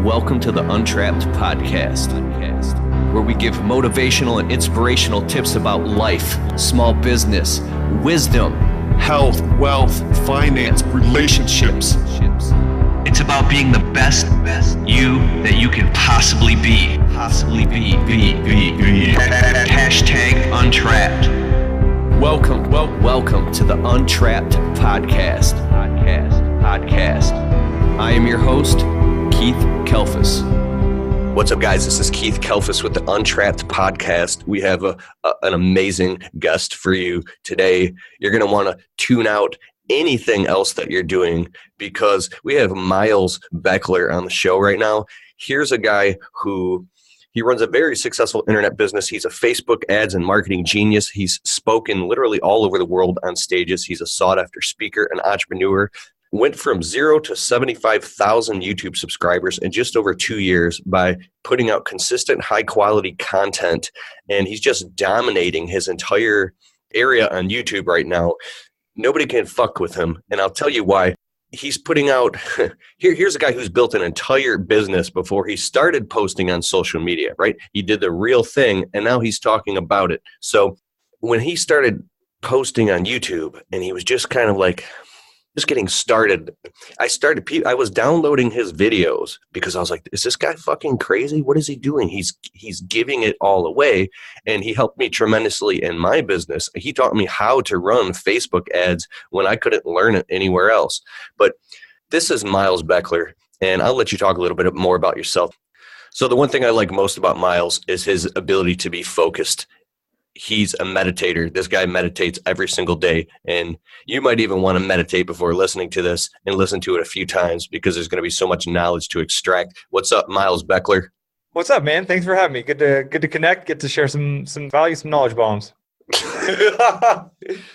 Welcome to the Untrapped podcast, where we give motivational and inspirational tips about life, small business, wisdom, health, wealth, finance, relationships. It's about being the best you that you can possibly be. Hashtag Untrapped. Welcome to the Untrapped podcast. I am your host, Keith Kalfas. What's up, guys? This is Keith Kalfas with the Untrapped podcast. We have an amazing guest for you today. You're going to want to tune out anything else that you're doing because we have Miles Beckler on the show right now. Here's a guy who he runs a very successful internet business. He's a Facebook ads and marketing genius. He's spoken literally all over the world on stages. He's a sought-after speaker and entrepreneur. Went from 0 to 75,000 YouTube subscribers in just over 2 years by putting out consistent, high-quality content. And he's just dominating his entire area on YouTube right now. Nobody can fuck with him, and I'll tell you why. He's putting out, here's a guy who's built an entire business before he started posting on social media, right? He did the real thing, and now he's talking about it. So when he started posting on YouTube, and he was just kind of like, just getting started, I was downloading his videos because I was like, is this guy fucking crazy? What is he doing? He's giving it all away. And he helped me tremendously in my business. He taught me how to run Facebook ads when I couldn't learn it anywhere else. But this is Miles Beckler, and I'll let you talk a little bit more about yourself. So the one thing I like most about Miles is his ability to be focused. He's a meditator. This guy meditates every single day. And you might even want to meditate before listening to this and listen to it a few times because there's going to be so much knowledge to extract. What's up, Miles Beckler? What's up, man? Thanks for having me. Good to connect, get to share some value, some knowledge bombs.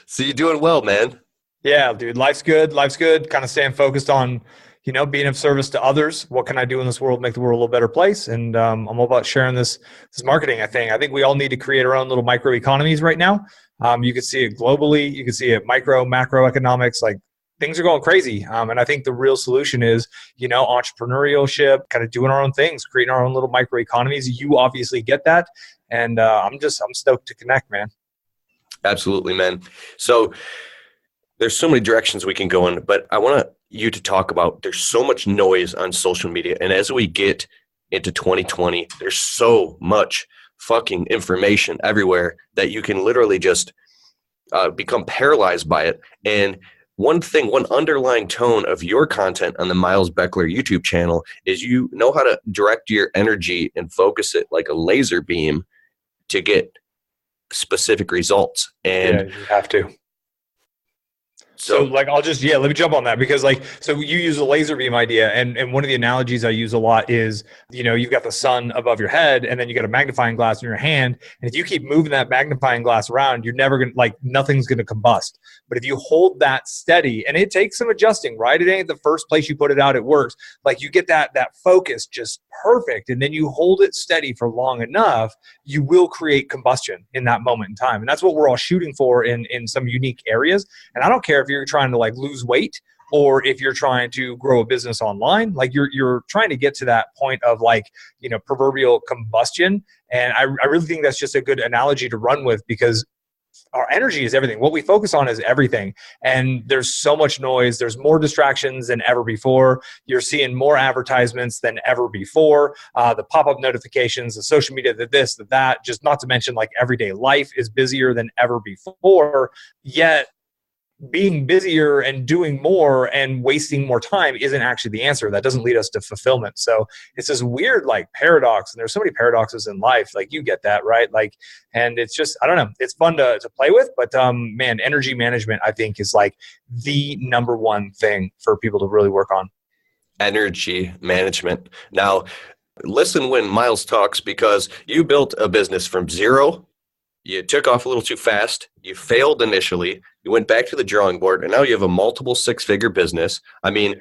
So you're doing well, man. Yeah, dude. Life's good. Kind of staying focused on, being of service to others. What can I do in this world, make the world a little better place? And I'm all about sharing this marketing. I think we all need to create our own little microeconomies right now. You can see it globally. You can see it macroeconomics. Like things are going crazy. And I think the real solution is, entrepreneurship, kind of doing our own things, creating our own little microeconomies. You obviously get that. And I'm stoked to connect, man. Absolutely, man. So there's so many directions we can go in, but I want you to talk about, there's so much noise on social media. And as we get into 2020, there's so much fucking information everywhere that you can literally just become paralyzed by it. And one underlying tone of your content on the Miles Beckler YouTube channel is you know how to direct your energy and focus it like a laser beam to get specific results. And yeah, you have to. So let me jump on that because so you use a laser beam idea. And one of the analogies I use a lot is, you've got the sun above your head and then you got a magnifying glass in your hand. And if you keep moving that magnifying glass around, you're never going to, nothing's going to combust. But if you hold that steady, and it takes some adjusting, right? It ain't the first place you put it out, it works. You get that focus just perfect. And then you hold it steady for long enough, you will create combustion in that moment in time. And that's what we're all shooting for in some unique areas. And I don't care if you're trying to lose weight or if you're trying to grow a business online, you're trying to get to that point of proverbial combustion. And I really think that's just a good analogy to run with because our energy is everything. What we focus on is everything. And there's so much noise. There's more distractions than ever before. You're seeing more advertisements than ever before. The pop-up notifications, the social media, the this, the that, just not to mention everyday life is busier than ever before. Yet being busier and doing more and wasting more time isn't actually the answer. That doesn't lead us to fulfillment. So it's this weird paradox. And there's so many paradoxes in life. You get that, right? And it's just, I don't know. It's fun to play with, but man, energy management, I think is the number one thing for people to really work on. Energy management. Now, listen when Miles talks because you built a business from zero. You took off a little too fast. You failed initially. You went back to the drawing board, and now you have a multiple six-figure business. I mean,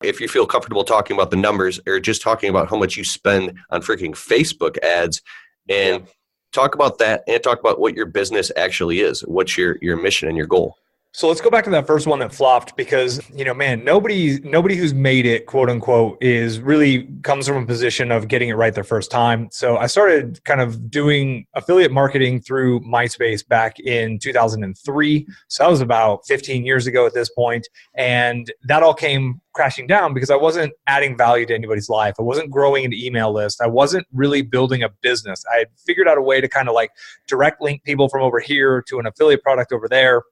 if you feel comfortable talking about the numbers or just talking about how much you spend on freaking Facebook ads, and talk about that and talk about what your business actually is. What's your mission and your goal? So let's go back to that first one that flopped because, man, nobody who's made it, quote unquote, is really comes from a position of getting it right their first time. So I started kind of doing affiliate marketing through MySpace back in 2003. So that was about 15 years ago at this point. And that all came crashing down because I wasn't adding value to anybody's life. I wasn't growing an email list. I wasn't really building a business. I had figured out a way to kind of like direct link people from over here to an affiliate product over there.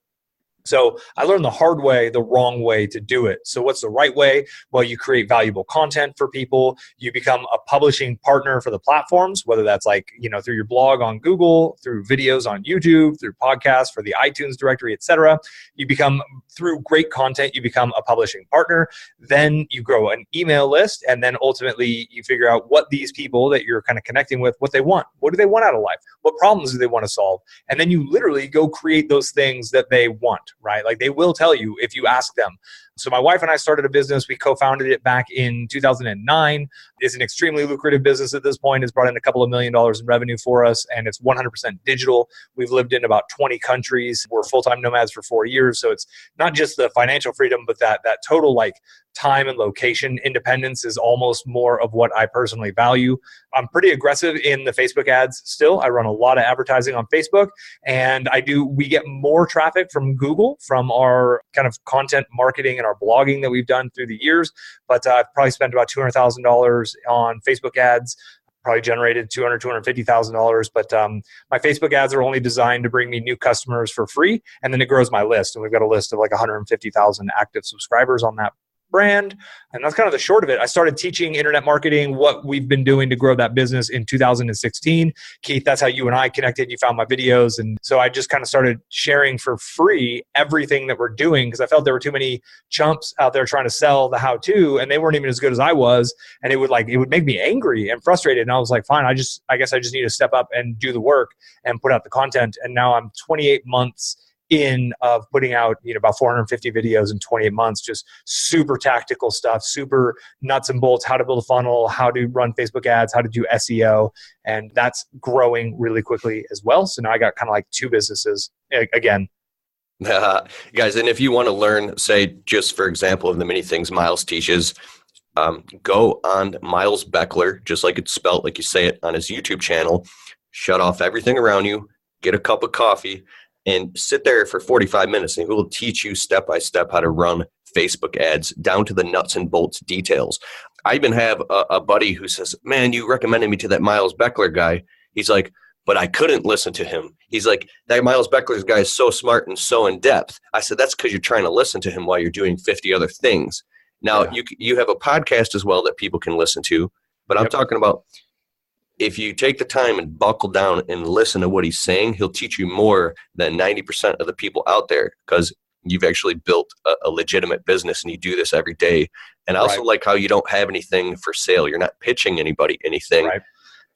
So I learned the hard way, the wrong way to do it. So what's the right way? Well, you create valuable content for people. You become a publishing partner for the platforms, whether that's like, through your blog on Google, through videos on YouTube, through podcasts for the iTunes directory, etc. You become, through great content, you become a publishing partner. Then you grow an email list. And then ultimately you figure out what these people that you're kind of connecting with, what they want. What do they want out of life? What problems do they want to solve? And then you literally go create those things that they want. Right? Like they will tell you if you ask them. So my wife and I started a business. We co-founded it back in 2009. It's an extremely lucrative business at this point. It's brought in a couple of $1 million in revenue for us, and it's 100% digital. We've lived in about 20 countries. We're full-time nomads for 4 years. So it's not just the financial freedom, but that total like time and location independence is almost more of what I personally value. I'm pretty aggressive in the Facebook ads still. I run a lot of advertising on Facebook, and we get more traffic from Google from our kind of content marketing and our blogging that we've done through the years. But I've probably spent about $200,000 on Facebook ads, probably generated $250,000. But my Facebook ads are only designed to bring me new customers for free. And then it grows my list. And we've got a list of like 150,000 active subscribers on that brand. And that's kind of the short of it. I started teaching internet marketing, what we've been doing to grow that business in 2016. Keith, that's how you and I connected. You found my videos. And so I just kind of started sharing for free everything that we're doing because I felt there were too many chumps out there trying to sell the how-to, and they weren't even as good as I was. And it would make me angry and frustrated. And I was like, fine, I guess I just need to step up and do the work and put out the content. And now I'm 28 months in of putting out about 450 videos in 28 months, just super tactical stuff, super nuts and bolts, how to build a funnel, how to run Facebook ads, how to do SEO. And that's growing really quickly as well. So now I got kind of like two businesses again. Guys, and if you want to learn, say, just for example, of the many things Miles teaches, go on Miles Beckler, just like it's spelt, like you say it on his YouTube channel, shut off everything around you, get a cup of coffee, and sit there for 45 minutes, and he will teach you step by step how to run Facebook ads down to the nuts and bolts details. I even have a buddy who says, man, you recommended me to that Miles Beckler guy. He's like, but I couldn't listen to him. He's like, that Miles Beckler's guy is so smart and so in depth. I said, that's because you're trying to listen to him while you're doing 50 other things. Now, you have a podcast as well that people can listen to, but I'm talking about if you take the time and buckle down and listen to what he's saying, he'll teach you more than 90% of the people out there because you've actually built a legitimate business and you do this every day. And I also like how you don't have anything for sale. You're not pitching anybody anything. Right.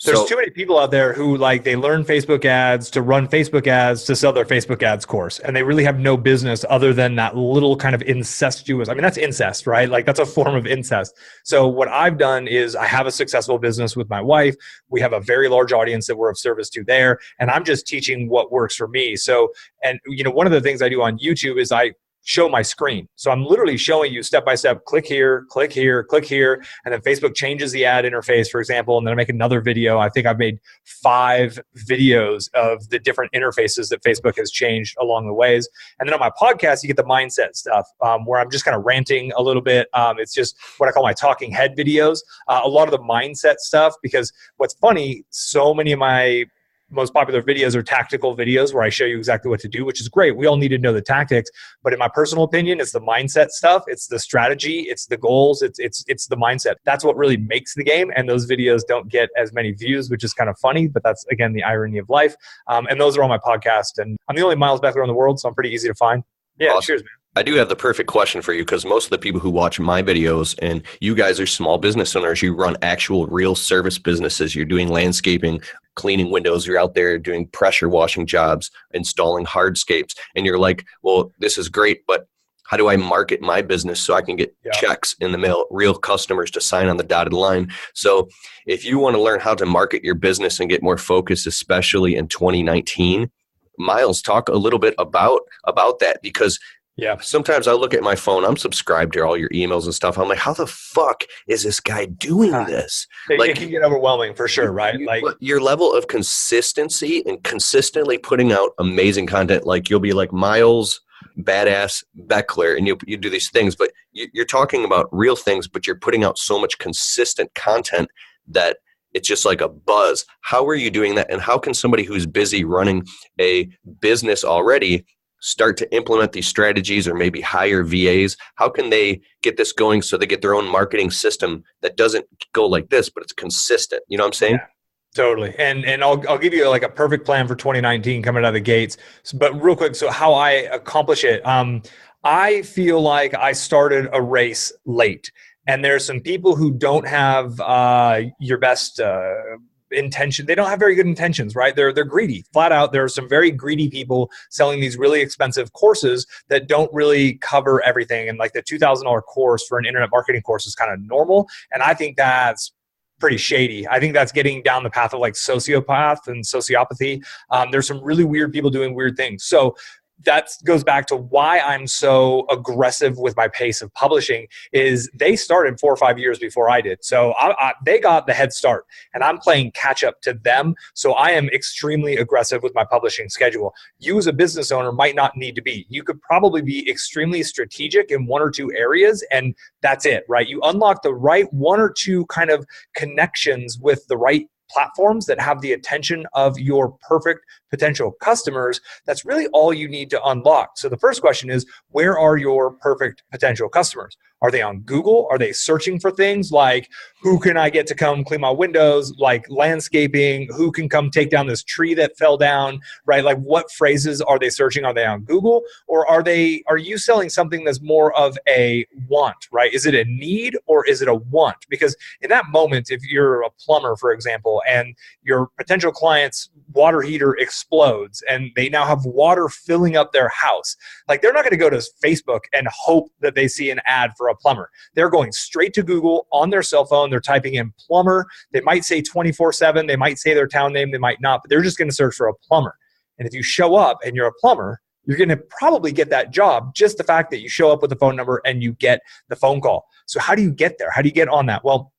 There's too many people out there who they learn Facebook ads to run Facebook ads to sell their Facebook ads course. And they really have no business other than that little kind of incestuous. I mean, that's incest, right? Like that's a form of incest. So what I've done is I have a successful business with my wife. We have a very large audience that we're of service to there. And I'm just teaching what works for me. So, and one of the things I do on YouTube is I show my screen. So I'm literally showing you step by step, click here, click here, click here. And then Facebook changes the ad interface, for example. And then I make another video. I think I've made 5 videos of the different interfaces that Facebook has changed along the ways. And then on my podcast, you get the mindset stuff where I'm just kind of ranting a little bit. It's just what I call my talking head videos. A lot of the mindset stuff, because what's funny, so many of my most popular videos are tactical videos where I show you exactly what to do, which is great. We all need to know the tactics, but in my personal opinion, it's the mindset stuff. It's the strategy. It's the goals. It's the mindset. That's what really makes the game. And those videos don't get as many views, which is kind of funny, but that's again, the irony of life. And those are on my podcast, and I'm the only Miles Beckler in the world. So I'm pretty easy to find. Yeah. Awesome. Cheers, man. I do have the perfect question for you because most of the people who watch my videos, and you guys are small business owners, you run actual real service businesses. You're doing landscaping, cleaning windows. You're out there doing pressure washing jobs, installing hardscapes. And you're like, well, this is great, but how do I market my business so I can get checks in the mail, real customers to sign on the dotted line? So if you want to learn how to market your business and get more focused, especially in 2019, Miles, talk a little bit about that, because Yeah. Sometimes I look at my phone, I'm subscribed to all your emails and stuff. I'm like, how the fuck is this guy doing this? It can get overwhelming for sure, right? Your level of consistency and consistently putting out amazing content, like you'll be like Miles Badass Beckler, and you do these things, but you're talking about real things, but you're putting out so much consistent content that it's just like a buzz. How are you doing that? And how can somebody who's busy running a business already start to implement these strategies, or maybe hire VAs? How can they get this going so they get their own marketing system that doesn't go like this, but it's consistent? You know what I'm saying? Yeah. Totally. And I'll give you like a perfect plan for 2019 coming out of the gates. But real quick, so how I accomplish it, I feel like I started a race late, and there's some people who don't have your best intention. They don't have very good intentions, right? They're greedy, flat out. There are some very greedy people selling these really expensive courses that don't really cover everything. And like the $2,000 course for an internet marketing course is kind of normal. And I think that's pretty shady. I think that's getting down the path of like sociopath and sociopathy. There's some really weird people doing weird things. So that goes back to why I'm so aggressive with my pace of publishing. Is they started 4 or 5 years before I did. So they got the head start, and I'm playing catch up to them. So I am extremely aggressive with my publishing schedule. You as a business owner might not need to be. You could probably be extremely strategic in 1 or 2 areas, and that's it, right? You unlock the right 1 or 2 kind of connections with the right platforms that have the attention of your perfect potential customers. That's really all you need to unlock. So the first question is, where are your perfect potential customers? Are they on Google? Are they searching for things like, who can I get to come clean my windows, like landscaping? Who can come take down this tree that fell down, right? Like, what phrases are they searching? Are they on Google? Or are you selling something that's more of a want, right? Is it a need or is it a want? Because in that moment, if you're a plumber, for example, and your potential client's water heater explodes and they now have water filling up their house, like, they're not going to go to Facebook and hope that they see an ad for a plumber. They're going straight to Google on their cell phone. They're typing in plumber. They might say 24/7. They might say their town name. They might not, but they're just going to search for a plumber. And if you show up and you're a plumber, you're going to probably get that job. Just the fact that you show up with the phone number and you get the phone call. So how do you get there? How do you get on that? Well,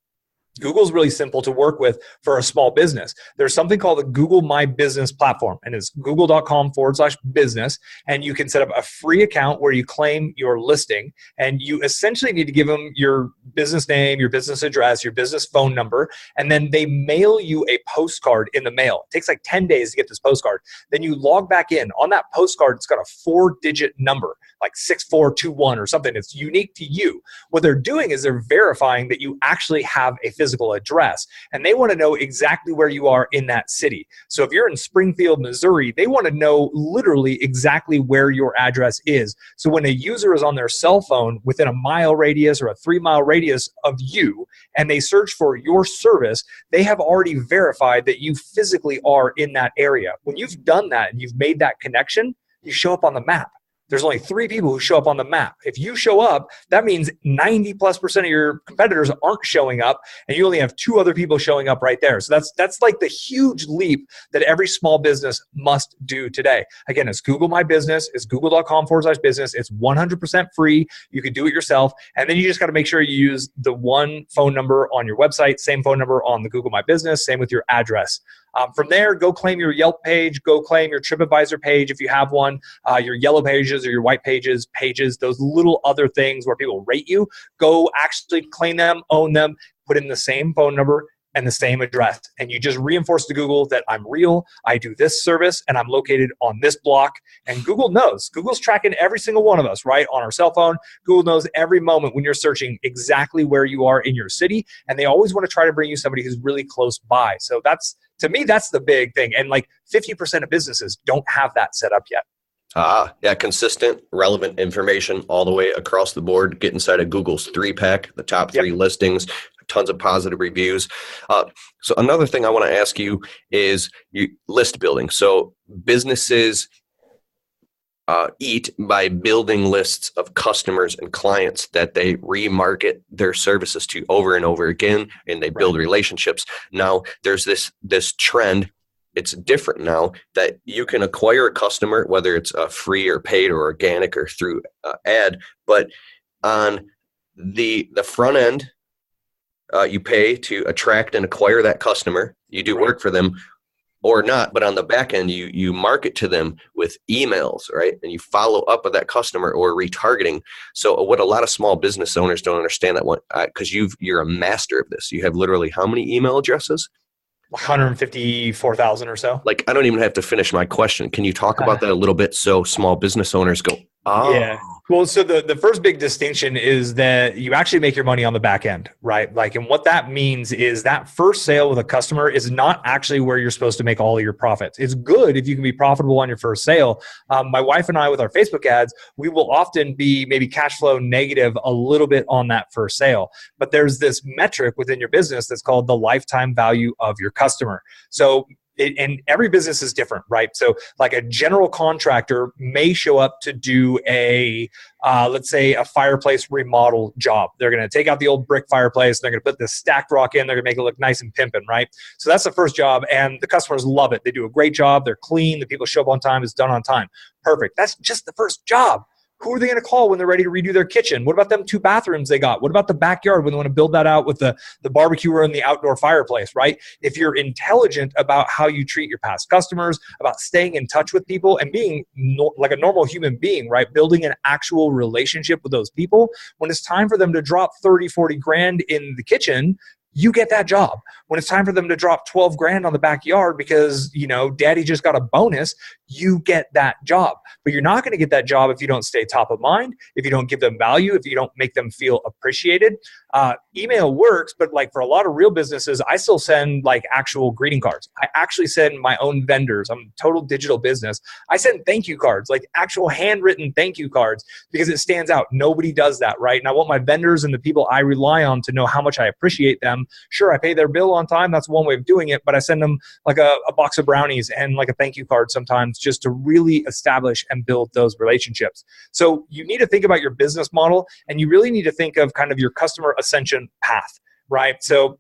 Google's really simple to work with for a small business. There's something called the Google My Business platform, and it's google.com/business. And you can set up a free account where you claim your listing, and you essentially need to give them your business name, your business address, your business phone number, and then they mail you a postcard in the mail. It takes like 10 days to get this postcard. Then you log back in. On that postcard, it's got a 4-digit number, like 6421 or something. It's unique to you. What they're doing is they're verifying that you actually have a physical address, and they want to know exactly where you are in that city. So if you're in Springfield, Missouri, they want to know literally exactly where your address is. So when a user is on their cell phone within a mile radius or a 3-mile radius of you, and they search for your service, they have already verified that you physically are in that area. When you've done that and you've made that connection, you show up on the map. There's only 3 people who show up on the map. If you show up, that means 90+% of your competitors aren't showing up, and you only have 2 other people showing up right there. So that's like the huge leap that every small business must do today. Again, it's Google My Business. It's google.com/business. It's 100% free. You can do it yourself. And then you just got to make sure you use the one phone number on your website, same phone number on the Google My Business, same with your address. From there, go claim your Yelp page, go claim your TripAdvisor page if you have one, your yellow pages or your white pages, those little other things where people rate you. Go actually claim them, own them, put in the same phone number and the same address. And you just reinforce to Google that I'm real, I do this service, and I'm located on this block. And Google knows. Google's tracking every single one of us, right, on our cell phone. Google knows every moment when you're searching exactly where you are in your city. And they always want to try to bring you somebody who's really close by. So to me, that's the big thing. And like 50% of businesses don't have that set up yet. Yeah, consistent, relevant information all the way across the board. Get inside of Google's 3-pack, the top 3 listings, tons of positive reviews. So another thing I want to ask you is list building. So businesses eat by building lists of customers and clients that they remarket their services to over and over again, and they build relationships. Now, there's this trend it's different now that you can acquire a customer, whether it's free or paid or organic or through ad, but on the front end, you pay to attract and acquire that customer. You do work for them or not, but on the back end, you market to them with emails, right? And you follow up with that customer or retargeting. So what a lot of small business owners don't understand that one, because you're a master of this. You have literally how many email addresses? 154,000 or so. Like, I don't even have to finish my question. Can you talk about that a little bit so small business owners go, oh. Yeah. Well, so the first big distinction is that you actually make your money on the back end, right? Like, and what that means is that first sale with a customer is not actually where you're supposed to make all of your profits. It's good if you can be profitable on your first sale. My wife and I, with our Facebook ads, we will often be maybe cash flow negative a little bit on that first sale. But there's this metric within your business that's called the lifetime value of your customer. So and every business is different, right? So like a general contractor may show up to do let's say a fireplace remodel job. They're going to take out the old brick fireplace. They're going to put this stacked rock in. They're going to make it look nice and pimping, right? So that's the first job. And the customers love it. They do a great job. They're clean. The people show up on time. It's done on time. Perfect. That's just the first job. Who are they going to call when they're ready to redo their kitchen? What about them 2 bathrooms they got? What about the backyard when they want to build that out with the barbecue and the outdoor fireplace, right? If you're intelligent about how you treat your past customers, about staying in touch with people and being like a normal human being, right? Building an actual relationship with those people, when it's time for them to drop 30, 40 grand in the kitchen, you get that job. When it's time for them to drop 12 grand on the backyard because, daddy just got a bonus, you get that job. But you're not going to get that job if you don't stay top of mind, if you don't give them value, if you don't make them feel appreciated. Email works, but like for a lot of real businesses, I still send like actual greeting cards. I actually send my own vendors. I'm a total digital business. I send thank you cards, like actual handwritten thank you cards, because it stands out. Nobody does that, right? And I want my vendors and the people I rely on to know how much I appreciate them. Sure, I pay their bill on time. That's one way of doing it, but I send them like a box of brownies and like a thank you card sometimes, just to really establish and build those relationships. So you need to think about your business model, and you really need to think of kind of your customer ascension path, right? So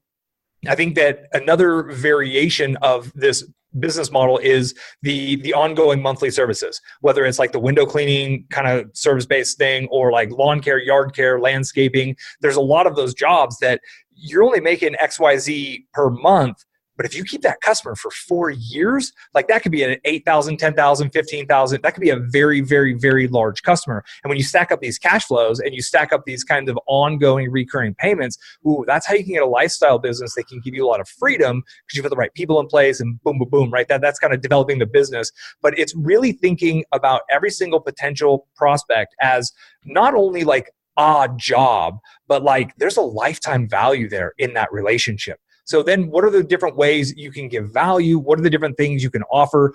I think that another variation of this business model is the ongoing monthly services, whether it's like the window cleaning kind of service-based thing or like lawn care, yard care, landscaping. There's a lot of those jobs that you're only making XYZ per month. But if you keep that customer for 4 years, like that could be an 8,000, 10,000, 15,000. That could be a very, very, very large customer. And when you stack up these cash flows and you stack up these kinds of ongoing recurring payments, that's how you can get a lifestyle business that can give you a lot of freedom because you put the right people in place and boom, boom, boom, right? That's kind of developing the business. But it's really thinking about every single potential prospect as not only like a job, but like there's a lifetime value there in that relationship. So then what are the different ways you can give value? What are the different things you can offer?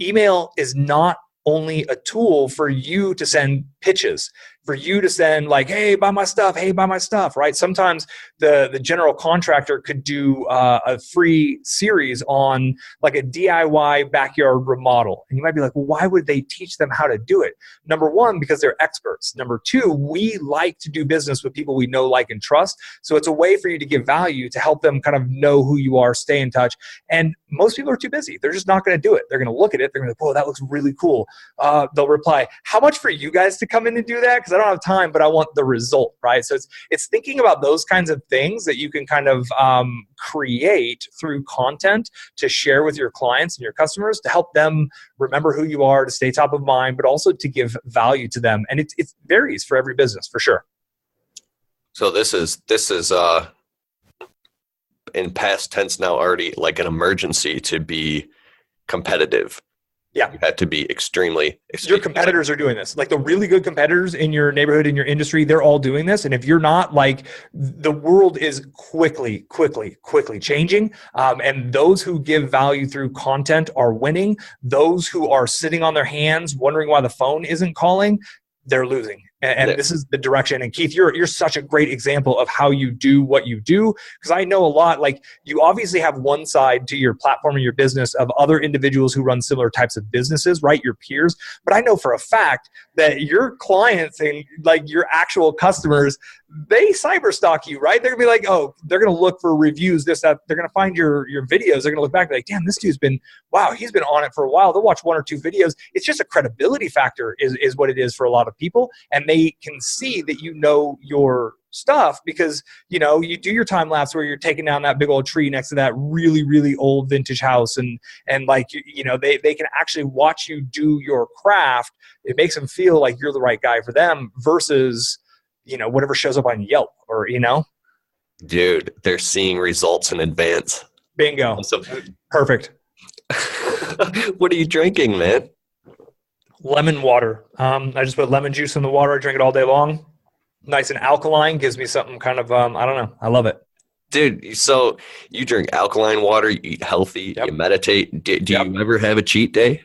Email is not only a tool for you to send pitches, for you to send like, hey, buy my stuff, right? Sometimes the general contractor could do a free series on like a DIY backyard remodel. And you might be like, well, why would they teach them how to do it? Number one, because they're experts. Number two, we like to do business with people we know, like, and trust. So it's a way for you to give value to help them kind of know who you are, stay in touch. And most people are too busy. They're just not going to do it. They're going to look at it. They're going to be like, whoa, that looks really cool. They'll reply, how much for you guys to come in and do that? Because I don't have time, but I want the result, right? So it's thinking about those kinds of things that you can kind of create through content to share with your clients and your customers to help them remember who you are, to stay top of mind, but also to give value to them. And it varies for every business, for sure. So this is in past tense now already like an emergency to be competitive. Yeah. You have to be extremely your competitors are doing this. Like the really good competitors in your neighborhood, in your industry, they're all doing this. And if you're not, like, the world is quickly changing. And those who give value through content are winning. Those who are sitting on their hands wondering why the phone isn't calling, they're losing. And this is the direction. And Keith, you're such a great example of how you do what you do. Because I know a lot, like, you obviously have one side to your platform and your business of other individuals who run similar types of businesses, right? Your peers. But I know for a fact that your clients and like your actual customers, they cyber stalk you, right? They're gonna be like, oh, they're gonna look for reviews, this, that. They're gonna find your videos. They're gonna look back and be like, damn, this dude's been, wow, he's been on it for a while. They'll watch 1 or 2 videos. It's just a credibility factor is what it is for a lot of people. And they can see that you know your stuff because, you know, you do your time lapse where you're taking down that big old tree next to that really, really old vintage house. And like, you know, they can actually watch you do your craft. It makes them feel like you're the right guy for them versus, you know, whatever shows up on Yelp or, you know. Dude, they're seeing results in advance. Bingo. Awesome. Perfect. What are you drinking, man? Lemon water. I just put lemon juice in the water. I drink it all day long. Nice and alkaline. Gives me something kind of, I don't know. I love it. Dude, so you drink alkaline water, you eat healthy, you meditate. Do you ever have a cheat day?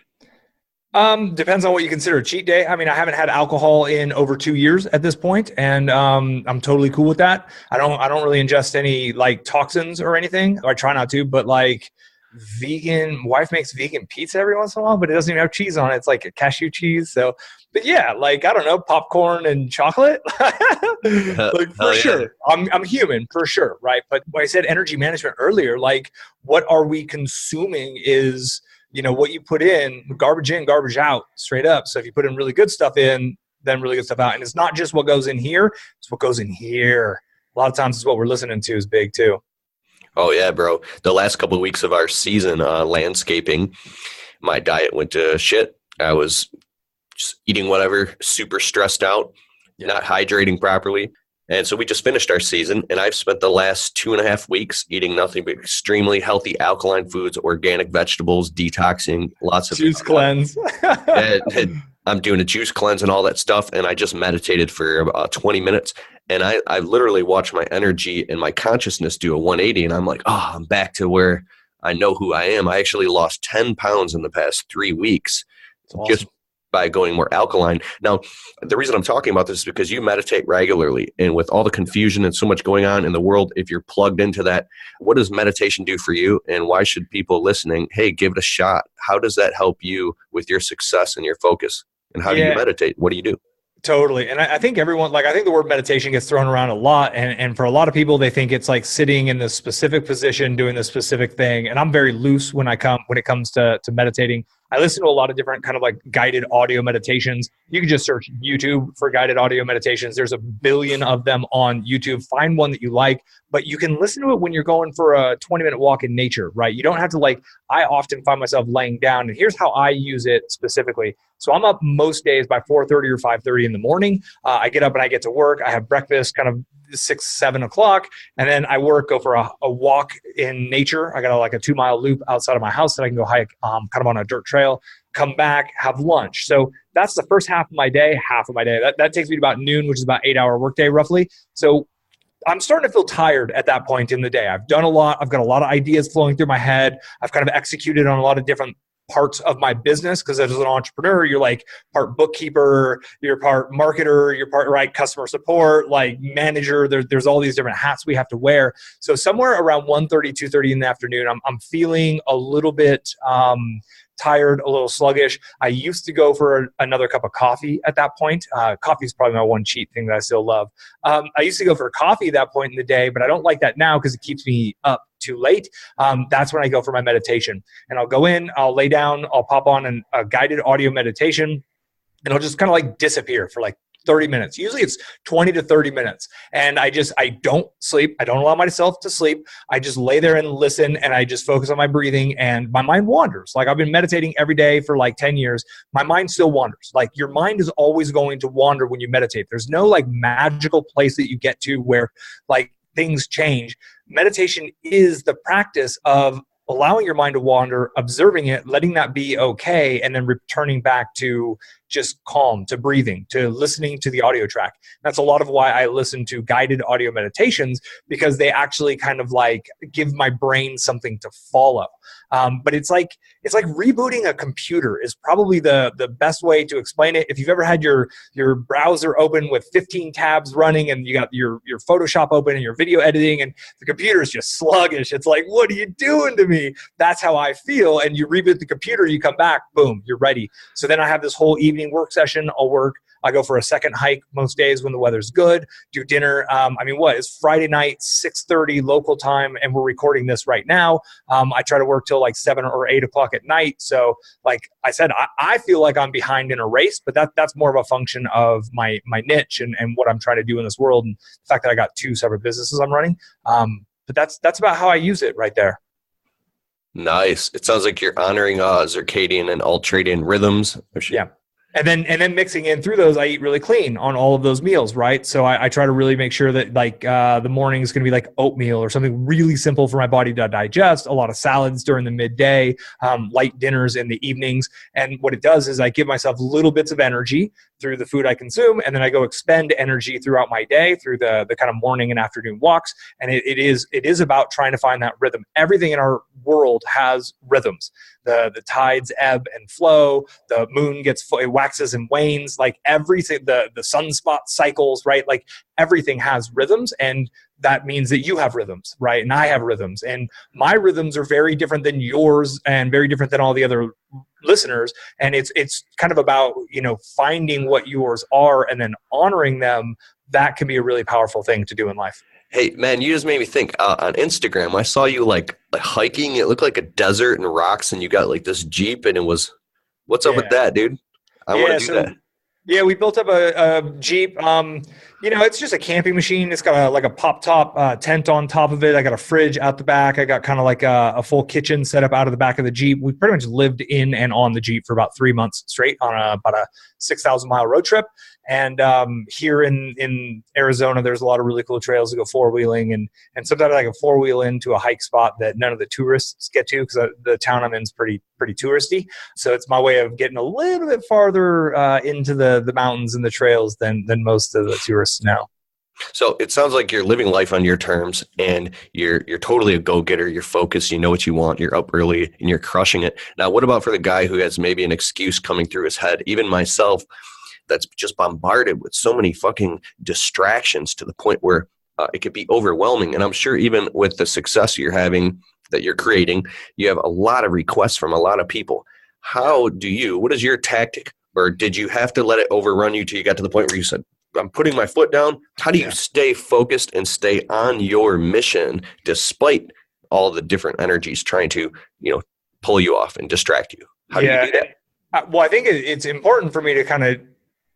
Depends on what you consider a cheat day. I mean, I haven't had alcohol in over 2 years at this point, and I'm totally cool with that. I don't really ingest any like toxins or anything. Or I try not to, but like wife makes vegan pizza every once in a while, but it doesn't even have cheese on it. It's like a cashew cheese. So, but yeah, like, I don't know, popcorn and chocolate, like for sure. I'm human for sure. Right. But when I said energy management earlier, like what are we consuming is, you know, what you put in, garbage in, garbage out, straight up. So if you put in really good stuff in, then really good stuff out. And it's not just what goes in here, it's what goes in here. A lot of times it's what we're listening to is big too. Oh, yeah, bro. The last couple of weeks of our season, landscaping, my diet went to shit. I was just eating whatever, super stressed out, not hydrating properly. And so we just finished our season, and I've spent the last 2.5 weeks eating nothing but extremely healthy alkaline foods, organic vegetables, detoxing, lots of juice cleanse. and I'm doing a juice cleanse and all that stuff, and I just meditated for about 20 minutes. And I literally watched my energy and my consciousness do a 180, and I'm like, oh, I'm back to where I know who I am. I actually lost 10 pounds in the past 3 weeks just by going more alkaline. Now, the reason I'm talking about this is because you meditate regularly, and with all the confusion and so much going on in the world, if you're plugged into that, what does meditation do for you? And why should people listening, hey, give it a shot? How does that help you with your success and your focus? And how do you meditate? What do you do? Totally. And I think everyone, like, I think the word meditation gets thrown around a lot. And for a lot of people, they think it's like sitting in this specific position, doing this specific thing. And I'm very loose when it comes to meditating. I listen to a lot of different kind of like guided audio meditations. You can just search YouTube for guided audio meditations. There's a billion of them on YouTube. Find one that you like, but you can listen to it when you're going for a 20-minute walk in nature, right? You don't have to I often find myself laying down, and here's how I use it specifically. So I'm up most days by 4:30 or 5:30 in the morning. I get up and I get to work. I have breakfast kind of 6, 7 o'clock. And then I go for a walk in nature. I got a 2-mile loop outside of my house that I can go hike kind of on a dirt trail, come back, have lunch. So that's the first half of my day. That takes me to about noon, which is about 8-hour workday roughly. So I'm starting to feel tired at that point in the day. I've done a lot. I've got a lot of ideas flowing through my head. I've kind of executed on a lot of different parts of my business, because as an entrepreneur, you're like part bookkeeper, you're part marketer, you're part customer support, like manager. There's all these different hats we have to wear. So somewhere around 1:30, 2:30 in the afternoon, I'm feeling a little bit tired, a little sluggish. I used to go for another cup of coffee at that point. Coffee is probably my one cheat thing that I still love. I used to go for coffee at that point in the day, but I don't like that now because it keeps me up too late. That's when I go for my meditation. And I'll go in, I'll lay down, I'll pop on a guided audio meditation, and I'll just kind of like disappear for like 30 minutes. Usually it's 20 to 30 minutes. And I don't sleep. I don't allow myself to sleep. I just lay there and listen, and I just focus on my breathing, and my mind wanders. Like, I've been meditating every day for like 10 years. My mind still wanders. Like, your mind is always going to wander when you meditate. There's no like magical place that you get to where like things change. Meditation is the practice of allowing your mind to wander, observing it, letting that be okay, and then returning back to just calm, to breathing, to listening to the audio track. That's a lot of why I listen to guided audio meditations, because they actually kind of like give my brain something to follow. But it's like rebooting a computer is probably the best way to explain it. If you've ever had your browser open with 15 tabs running, and you got your Photoshop open and your video editing, and the computer is just sluggish, it's like, what are you doing to me? That's how I feel. And you reboot the computer, you come back, boom, you're ready. So then I have this whole evening work session. I'll work I go for a second hike most days when the weather's good, do dinner. It's Friday night, 6:30 local time, and we're recording this right now. I try to work till like 7 or 8 o'clock at night. So like I said, I feel like I'm behind in a race, but that's more of a function of my niche and what I'm trying to do in this world, and the fact that I got 2 separate businesses I'm running. But that's about how I use it right there. Nice. It sounds like you're honoring circadian and ultradian rhythms. Yeah. And then mixing in through those, I eat really clean on all of those meals, right? So I try to really make sure that like the morning is going to be like oatmeal or something really simple for my body to digest, a lot of salads during the midday, light dinners in the evenings. And what it does is I give myself little bits of energy through the food I consume, and then I go expend energy throughout my day through the kind of morning and afternoon walks. And it is about trying to find that rhythm. Everything in our world has rhythms. The tides ebb and flow. The moon it waxes and wanes. Like everything, the sunspot cycles, right? Like everything has rhythms, and that means that you have rhythms, right? And I have rhythms, and my rhythms are very different than yours, and very different than all the other listeners. And it's kind of about finding what yours are and then honoring them. That can be a really powerful thing to do in life. Hey, man, you just made me think. On Instagram, I saw you like hiking. It looked like a desert and rocks, and you got like this Jeep, and it was, what's up with that, dude? I want to do that. Yeah, we built up a Jeep. It's just a camping machine. It's got a pop-top tent on top of it. I got a fridge out the back. I got kind of like a full kitchen set up out of the back of the Jeep. We pretty much lived in and on the Jeep for about 3 months straight on about a 6,000-mile road trip. And here in Arizona, there's a lot of really cool trails to go four-wheeling. And sometimes I can four-wheel into a hike spot that none of the tourists get to, because the town I'm in is pretty touristy. So it's my way of getting a little bit farther into the mountains and the trails than most of the tourists know. So it sounds like you're living life on your terms, and you're totally a go-getter. You're focused. You know what you want. You're up early, and you're crushing it. Now, what about for the guy who has maybe an excuse coming through his head? Even myself, that's just bombarded with so many fucking distractions to the point where it could be overwhelming. And I'm sure even with the success you're having, that you're creating, you have a lot of requests from a lot of people. What is your tactic? Or did you have to let it overrun you till you got to the point where you said, I'm putting my foot down? How do you stay focused and stay on your mission despite all the different energies trying to, pull you off and distract you? How do you do that? Well, I think it's important for me to kind of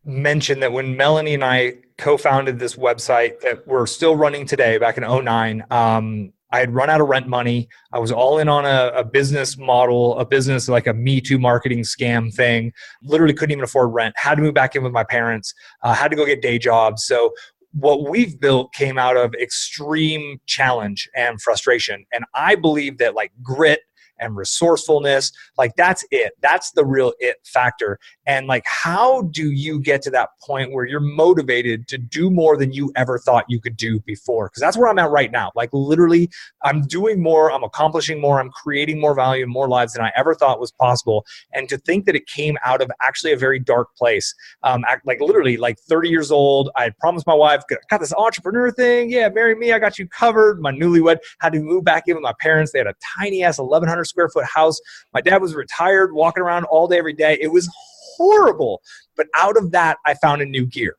mention that when Melanie and I co-founded this website that we're still running today, back in 2009, I had run out of rent money. I was all in on a business model, a business like a Me Too marketing scam thing. Literally couldn't even afford rent. Had to move back in with my parents. Had to go get day jobs. So what we've built came out of extreme challenge and frustration. And I believe that like grit and resourcefulness, like that's it. That's the real it factor. And like, how do you get to that point where you're motivated to do more than you ever thought you could do before? Because that's where I'm at right now. Like literally, I'm doing more, I'm accomplishing more, I'm creating more value in more lives than I ever thought was possible. And to think that it came out of actually a very dark place. Like literally like 30 years old, I had promised my wife, got this entrepreneur thing. Yeah, marry me, I got you covered. My newlywed had to move back in with my parents. They had a tiny ass 1,100 square foot house. My dad was retired, walking around all day, every day. It was horrible. But out of that, I found a new gear.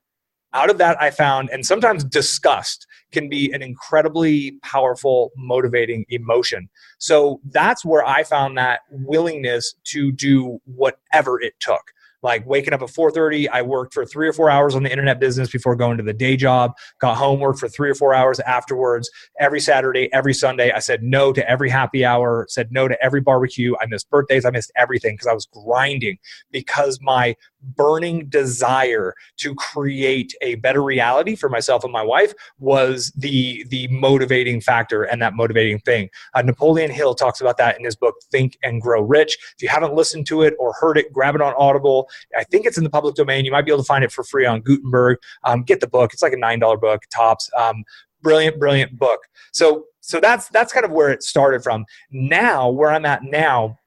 Out of that, I found, and sometimes disgust can be an incredibly powerful, motivating emotion. So that's where I found that willingness to do whatever it took. Like waking up at 4:30, I worked for 3 or 4 hours on the internet business before going to the day job, got home, worked for 3 or 4 hours afterwards. Every Saturday, every Sunday, I said no to every happy hour, said no to every barbecue. I missed birthdays. I missed everything because I was grinding, because my burning desire to create a better reality for myself and my wife was the motivating factor and that motivating thing. Napoleon Hill talks about that in his book, Think and Grow Rich. If you haven't listened to it or heard it, grab it on Audible. I think it's in the public domain. You might be able to find it for free on Gutenberg. Get the book. It's like a $9 book, tops. Brilliant book. So that's kind of where it started from. Now, where I'm at now,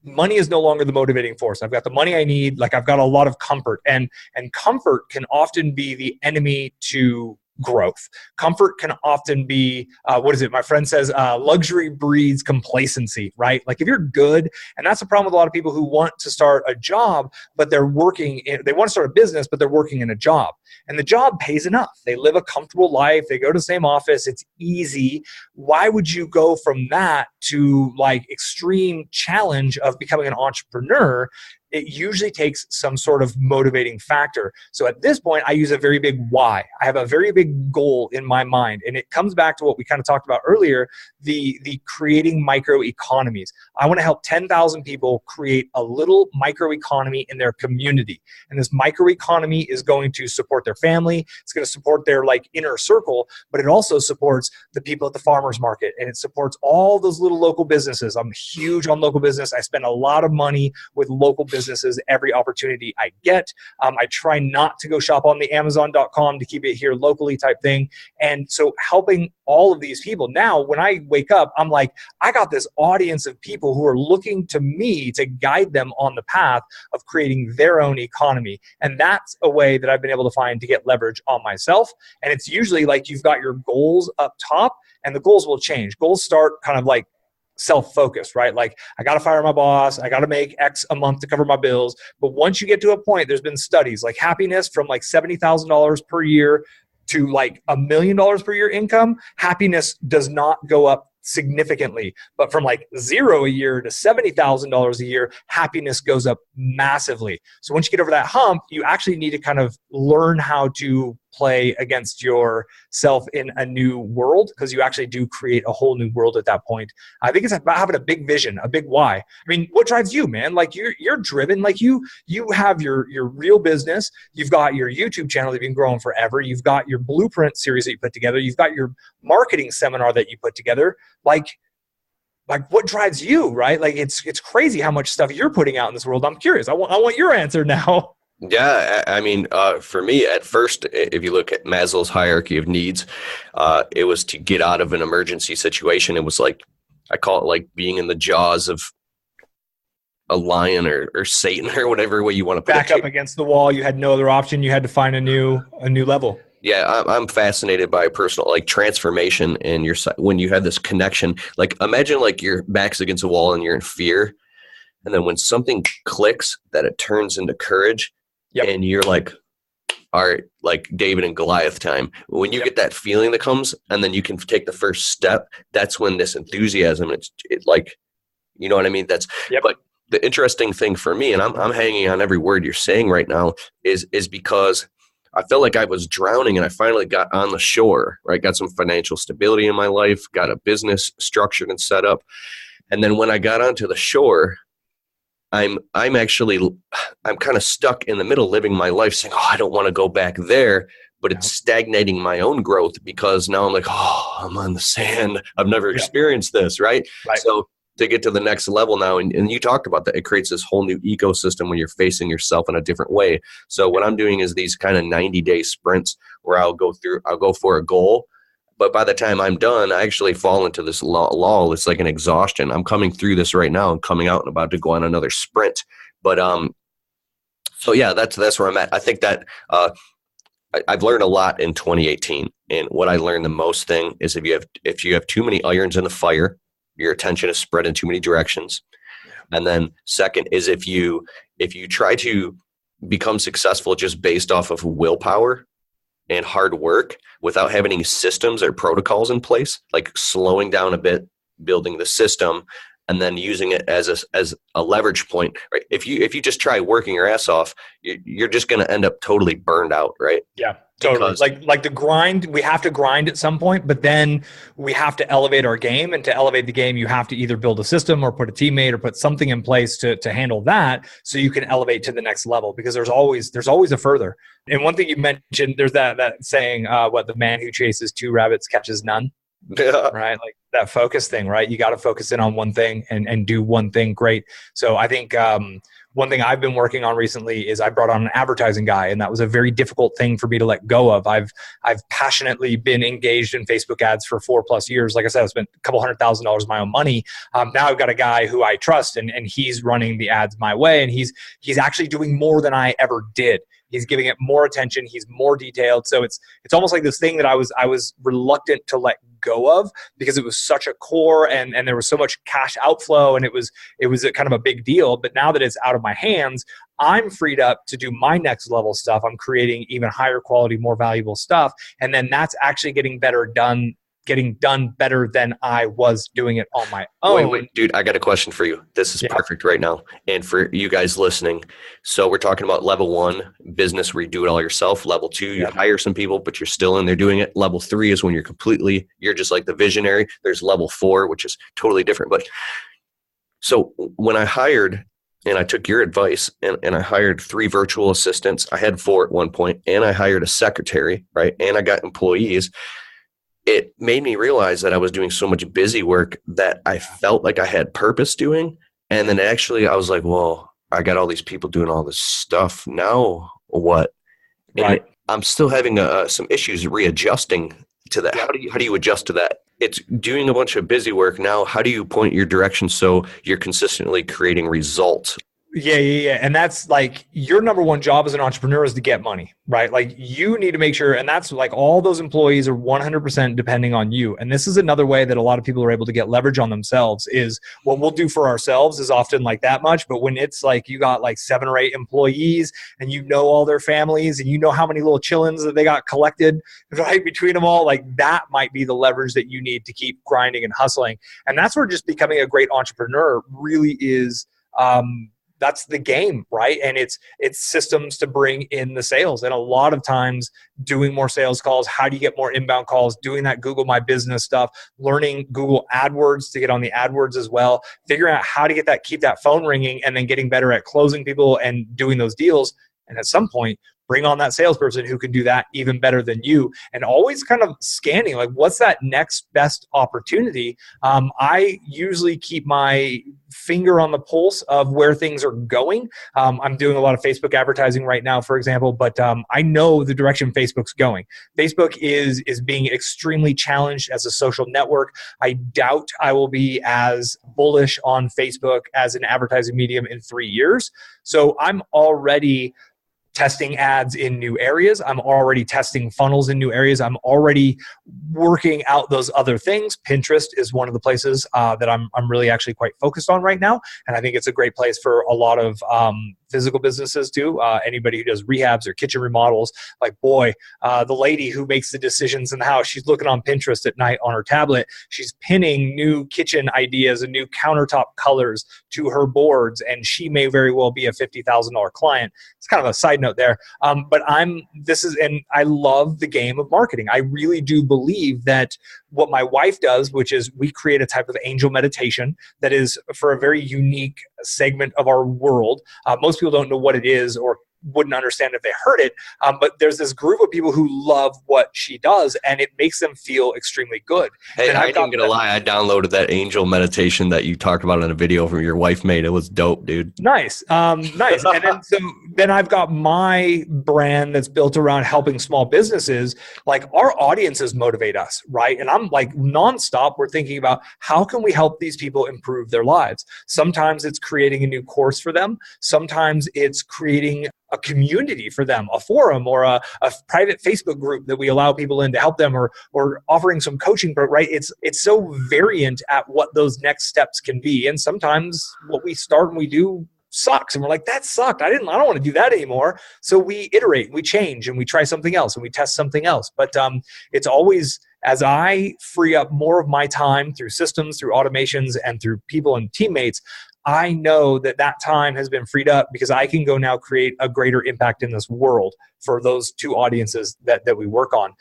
money is no longer the motivating force. I've got the money I need. Like I've got a lot of comfort, and comfort can often be the enemy to growth. Comfort can often be, my friend says, luxury breeds complacency, right? Like if you're good, and that's the problem with a lot of people who want to start a job, but they want to start a business, but they're working in a job. And the job pays enough. They live a comfortable life. They go to the same office. It's easy. Why would you go from that to like extreme challenge of becoming an entrepreneur? It usually takes some sort of motivating factor. So at this point, I use a very big why. I have a very big goal in my mind. And it comes back to what we kind of talked about earlier, the creating microeconomies. I want to help 10,000 people create a little microeconomy in their community. And this microeconomy is going to support their family. It's going to support their like inner circle, but it also supports the people at the farmer's market. And it supports all those little local businesses. I'm huge on local business. I spend a lot of money with local businesses every opportunity I get. I try not to go shop on the Amazon.com to keep it here locally type thing. And so helping all of these people. Now, when I wake up, I'm like, I got this audience of people who are looking to me to guide them on the path of creating their own economy. And that's a way that I've been able to find to get leverage on myself. And it's usually like you've got your goals up top and the goals will change. Goals start kind of like self-focused, right? Like I got to fire my boss. I got to make X a month to cover my bills. But once you get to a point, there's been studies like happiness from like $70,000 per year to like $1 million per year income. Happiness does not go up significantly, but from like $0 a year to $70,000 a year, happiness goes up massively. So once you get over that hump, you actually need to kind of learn how to play against yourself in a new world, because you actually do create a whole new world at that point. I think it's about having a big vision, a big why. I mean, what drives you, man? Like you're driven, like you have your real business. You've got your YouTube channel that you've been growing forever. You've got your blueprint series that you put together. You've got your marketing seminar that you put together. Like what drives you, right? Like it's crazy how much stuff you're putting out in this world. I'm curious. I want your answer now. Yeah, I mean, for me, at first, if you look at Maslow's hierarchy of needs, it was to get out of an emergency situation. It was like, I call it like being in the jaws of a lion or Satan or whatever way you want to put it. Back up against the wall. You had no other option. You had to find a new level. Yeah, I'm fascinated by personal like transformation in your when you have this connection. Like imagine like your back's against a wall and you're in fear, and then when something clicks, that it turns into courage. Yep. And you're like, all right, like David and Goliath time. When you get that feeling that comes and then you can take the first step, that's when this enthusiasm, it's like, you know what I mean? That's, but the interesting thing for me, and I'm hanging on every word you're saying right now, is because I felt like I was drowning and I finally got on the shore, right? Got some financial stability in my life, got a business structured and set up. And then when I got onto the shore, I'm kind of stuck in the middle living my life saying, oh, I don't want to go back there, but it's stagnating my own growth because now I'm like, oh, I'm on the sand. I've never experienced this. Right. So to get to the next level now, and you talked about that, it creates this whole new ecosystem when you're facing yourself in a different way. So what I'm doing is these kind of 90-day sprints where I'll go for a goal. But by the time I'm done, I actually fall into this lull. It's like an exhaustion. I'm coming through this right now and coming out and about to go on another sprint. But so yeah, that's where I'm at. I think that I've learned a lot in 2018. And what I learned the most thing is if you have too many irons in the fire, your attention is spread in too many directions. And then second is if you try to become successful just based off of willpower and hard work without having any systems or protocols in place, like slowing down a bit, building the system, and then using it as a leverage point, right? If you just try working your ass off, you're just going to end up totally burned out, right? Yeah, totally. Like the grind, we have to grind at some point, but then we have to elevate our game. And to elevate the game, you have to either build a system or put a teammate or put something in place to handle that, so you can elevate to the next level. Because there's always a further. And one thing you mentioned, there's that saying, the man who chases two rabbits catches none. Yeah. Right. Like that focus thing, right? You got to focus in on one thing and do one thing great. So I think one thing I've been working on recently is I brought on an advertising guy, and that was a very difficult thing for me to let go of. I've passionately been engaged in Facebook ads for 4+ years. Like I said, I spent a couple $100,000 of my own money. Now I've got a guy who I trust, and he's running the ads my way, and he's actually doing more than I ever did. He's giving it more attention. He's more detailed. So it's almost like this thing that I was reluctant to let go of because it was such a core and there was so much cash outflow and it was a kind of a big deal. But now that it's out of my hands, I'm freed up to do my next level stuff. I'm creating even higher quality, more valuable stuff. And then that's actually getting done better than I was doing it on my own. Wait, dude, I got a question for you. This is perfect right now. And for you guys listening. So we're talking about level 1, business where you do it all yourself. Level 2, you hire some people, but you're still in there doing it. Level 3 is when you're just like the visionary. There's level 4, which is totally different. But so when I hired, and I took your advice and I hired 3 virtual assistants. I had 4 at one point, and I hired a secretary, right? And I got employees. It made me realize that I was doing so much busy work that I felt like I had purpose doing. And then actually I was like, well, I got all these people doing all this stuff. Now what? Right. And I'm still having some issues readjusting to that. How do you adjust to that? It's doing a bunch of busy work. Now, how do you point your direction so you're consistently creating results? Yeah. And that's like your number one job as an entrepreneur is to get money, right? Like you need to make sure, and that's like all those employees are 100% depending on you. And this is another way that a lot of people are able to get leverage on themselves is what we'll do for ourselves is often like that much. But when it's like you got like 7 or 8 employees and you know all their families and you know how many little chillins that they got collected right between them all, like that might be the leverage that you need to keep grinding and hustling. And that's where just becoming a great entrepreneur really is, that's the game, right? And it's systems to bring in the sales. And a lot of times doing more sales calls, how do you get more inbound calls, doing that Google My Business stuff, learning Google AdWords to get on the AdWords as well, figuring out how to get that, keep that phone ringing, and then getting better at closing people and doing those deals. And at some point, bring on that salesperson who can do that even better than you, and always kind of scanning, like what's that next best opportunity? I usually keep my finger on the pulse of where things are going. I'm doing a lot of Facebook advertising right now, for example, but I know the direction Facebook's going. Facebook is being extremely challenged as a social network. I doubt I will be as bullish on Facebook as an advertising medium in 3 years. So I'm already testing ads in new areas. I'm already testing funnels in new areas. I'm already working out those other things. Pinterest is one of the places that I'm really actually quite focused on right now. And I think it's a great place for a lot of physical businesses too. Anybody who does rehabs or kitchen remodels, like boy, the lady who makes the decisions in the house, she's looking on Pinterest at night on her tablet. She's pinning new kitchen ideas and new countertop colors to her boards. And she may very well be a $50,000 client. It's kind of a side note there. But and I love the game of marketing. I really do believe that what my wife does, which is we create a type of angel meditation that is for a very unique segment of our world. Most people don't know what it is or wouldn't understand if they heard it. But there's this group of people who love what she does, and it makes them feel extremely good. Hey, and I ain't gonna lie. I downloaded that angel meditation that you talked about in a video from your wife made. It was dope, dude. Nice. Nice. And then I've got my brand that's built around helping small businesses. Like our audiences motivate us, right? And I'm like nonstop. We're thinking about how can we help these people improve their lives? Sometimes it's creating a new course for them. Sometimes it's creating a community for them, a forum or a private Facebook group that we allow people in to help them, or offering some coaching, right? It's so variant at what those next steps can be. And sometimes what we start and we do sucks, and we're like, that sucked. I don't want to do that anymore. So we iterate, we change, and we try something else, and we test something else. But it's always, as I free up more of my time through systems, through automations, and through people and teammates, I know that time has been freed up because I can go now create a greater impact in this world for those 2 audiences that we work on.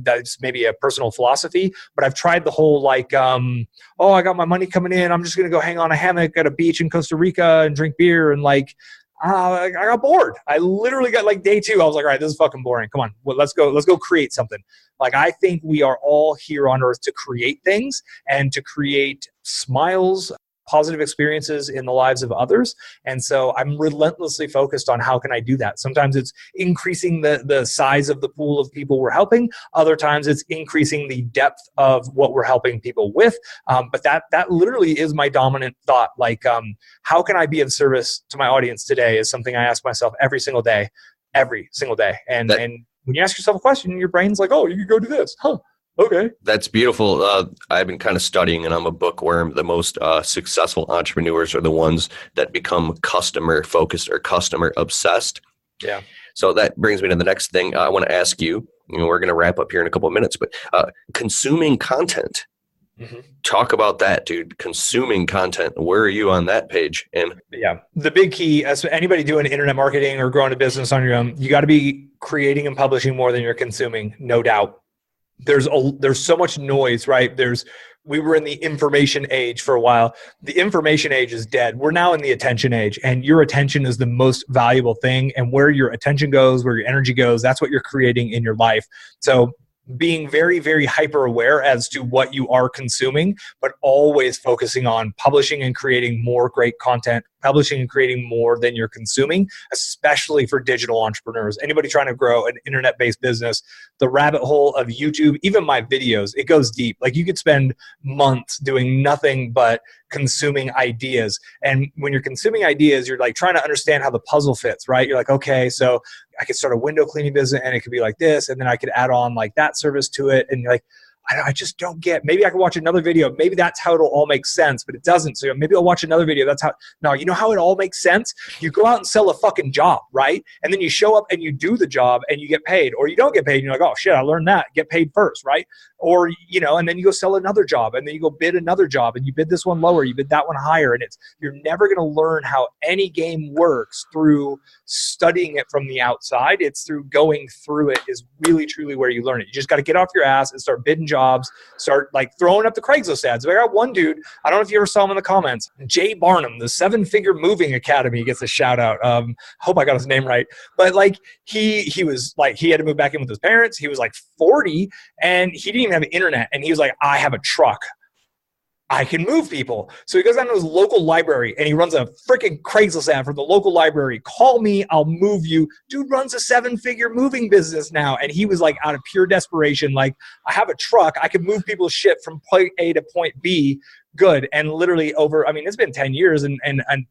That's maybe a personal philosophy, but I've tried the whole like, I got my money coming in, I'm just going to go hang on a hammock at a beach in Costa Rica and drink beer, and like, I got bored. I literally got like day 2. I was like, all right, this is fucking boring. Come on, well, let's go create something. Like, I think we are all here on earth to create things and to create smiles, positive experiences in the lives of others. And so I'm relentlessly focused on how can I do that. Sometimes it's increasing the size of the pool of people we're helping. Other times it's increasing the depth of what we're helping people with. But that literally is my dominant thought. Like, how can I be of service to my audience today is something I ask myself every single day. every single day. And That- and when you ask yourself a question, your brain's like, oh, you can go do this. Huh. Okay. That's beautiful. I've been kind of studying, and I'm a bookworm. The most successful entrepreneurs are the ones that become customer focused or customer obsessed. Yeah. So that brings me to the next thing I want to ask you. We're going to wrap up here in a couple of minutes, but consuming content. Mm-hmm. Talk about that, dude. Consuming content. Where are you on that page? And yeah, the big key, as anybody doing internet marketing or growing a business on your own, you got to be creating and publishing more than you're consuming, no doubt. There's so much noise, right? We were in the information age for a while. The information age is dead. We're now in the attention age, and your attention is the most valuable thing. And where your attention goes, where your energy goes, that's what you're creating in your life. So being very, very hyper aware as to what you are consuming, but always focusing on publishing and creating more great content, publishing and creating more than you're consuming, especially for digital entrepreneurs. Anybody trying to grow an internet-based business, the rabbit hole of YouTube, even my videos, it goes deep. Like you could spend months doing nothing but consuming ideas. And when you're consuming ideas, you're like trying to understand how the puzzle fits, right? You're like, okay, so I could start a window cleaning business and it could be like this. And then I could add on like that service to it. And you're like, I just don't get, maybe I can watch another video. Maybe that's how it'll all make sense, but it doesn't. So maybe I'll watch another video. That's how, no, you know how it all makes sense? You go out and sell a fucking job, right? And then you show up and you do the job and you get paid, or you don't get paid and you're like, oh shit, I learned that. Get paid first, right? Or, and then you go sell another job and then you go bid another job and you bid this one lower, you bid that one higher. And you're never going to learn how any game works through studying it from the outside. It's through going through it is really, truly where you learn it. You just got to get off your ass and start bidding jobs, start like throwing up the Craigslist ads. I got one dude, I don't know if you ever saw him in the comments, Jay Barnum, the 7-Figure Moving Academy, gets a shout out. Hope I got his name right. But like he was like, he had to move back in with his parents. He was like 40 and he didn't even have internet. And he was like, I have a truck. I can move people. So he goes down to his local library and he runs a freaking Craigslist ad for the local library. Call me, I'll move you. Dude runs a 7-figure moving business now. And he was like out of pure desperation. Like, I have a truck. I can move people's shit from point A to point B. Good. And literally it's been 10 years and an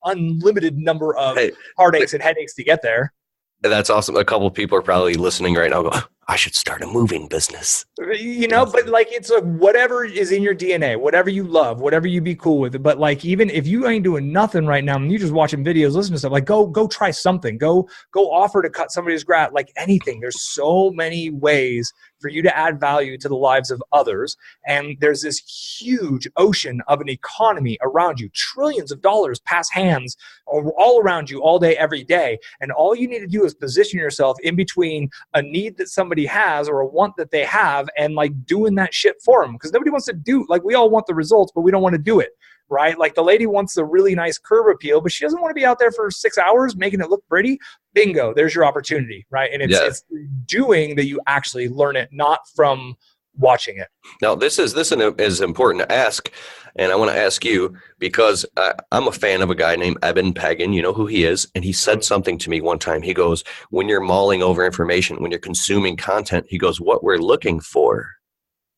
unlimited number of heartaches and headaches to get there. That's awesome. A couple of people are probably listening right now. Go, I should start a moving business. But like, it's like whatever is in your DNA, whatever you love, whatever you be cool with. But like, even if you ain't doing nothing right now and you're just watching videos, listening to stuff, like go try something, go offer to cut somebody's grass, like anything. There's so many ways for you to add value to the lives of others. And there's this huge ocean of an economy around you. Trillions of dollars pass hands all around you all day, every day. And all you need to do is position yourself in between a need that somebody has or a want that they have and like doing that shit for them. Because nobody wants to do, like, we all want the results, but we don't want to do it. Right? Like the lady wants the really nice curb appeal, but she doesn't want to be out there for 6 hours making it look pretty. Bingo. There's your opportunity. Right. And it's doing that you actually learn it, not from watching it. Now, this is important to ask. And I want to ask you because I'm a fan of a guy named Eben Pagan. You know who he is. And he said something to me one time. He goes, when you're mulling over information, when you're consuming content, he goes, what we're looking for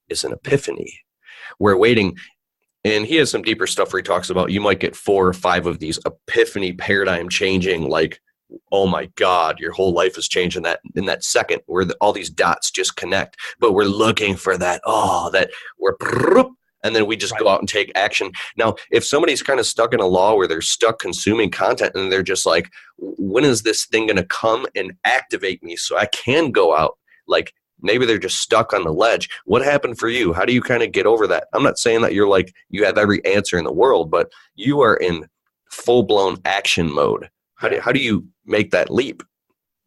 is an epiphany. We're waiting. And he has some deeper stuff where he talks about you might get 4 or 5 of these epiphany paradigm changing, like, oh my God, your whole life is changing in that second where all these dots just connect. But we're looking for that, and then we just go out and take action. Now, if somebody's kind of stuck in a law where they're stuck consuming content and they're just like, when is this thing going to come and activate me so I can go out? Like, maybe they're just stuck on the ledge. What happened for you? How do you kind of get over that? I'm not saying that you're like, you have every answer in the world, but you are in full-blown action mode. How do you make that leap?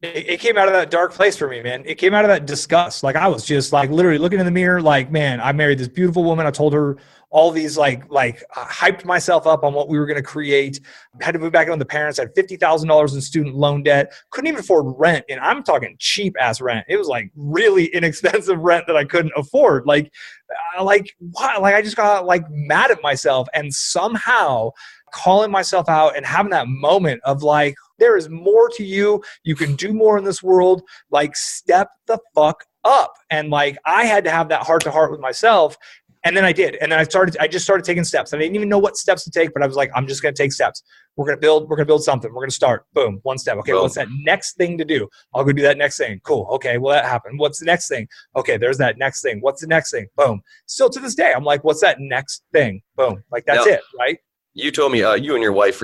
It came out of that dark place for me, man. It came out of that disgust. Like I was just like literally looking in the mirror, like, man, I married this beautiful woman. I told her all these like hyped myself up on what we were going to create. I had to move back in with the parents. I had $50,000 in student loan debt. Couldn't even afford rent. And I'm talking cheap ass rent. It was like really inexpensive rent that I couldn't afford. Like why? Like I just got like mad at myself and somehow calling myself out and having that moment of like, there is more to you. You can do more in this world. Like step the fuck up. And like, I had to have that heart to heart with myself. And then I did. And then I just started taking steps. I didn't even know what steps to take, but I was like, I'm just going to take steps. We're going to build something. We're going to start. Boom. One step. Okay. What's that next thing to do? I'll go do that next thing. Cool. Okay. Well, that happened. What's the next thing? Okay. There's that next thing. What's the next thing? Boom. Still to this day, I'm like, what's that next thing? Boom. Like that's it. Right. You told me you and your wife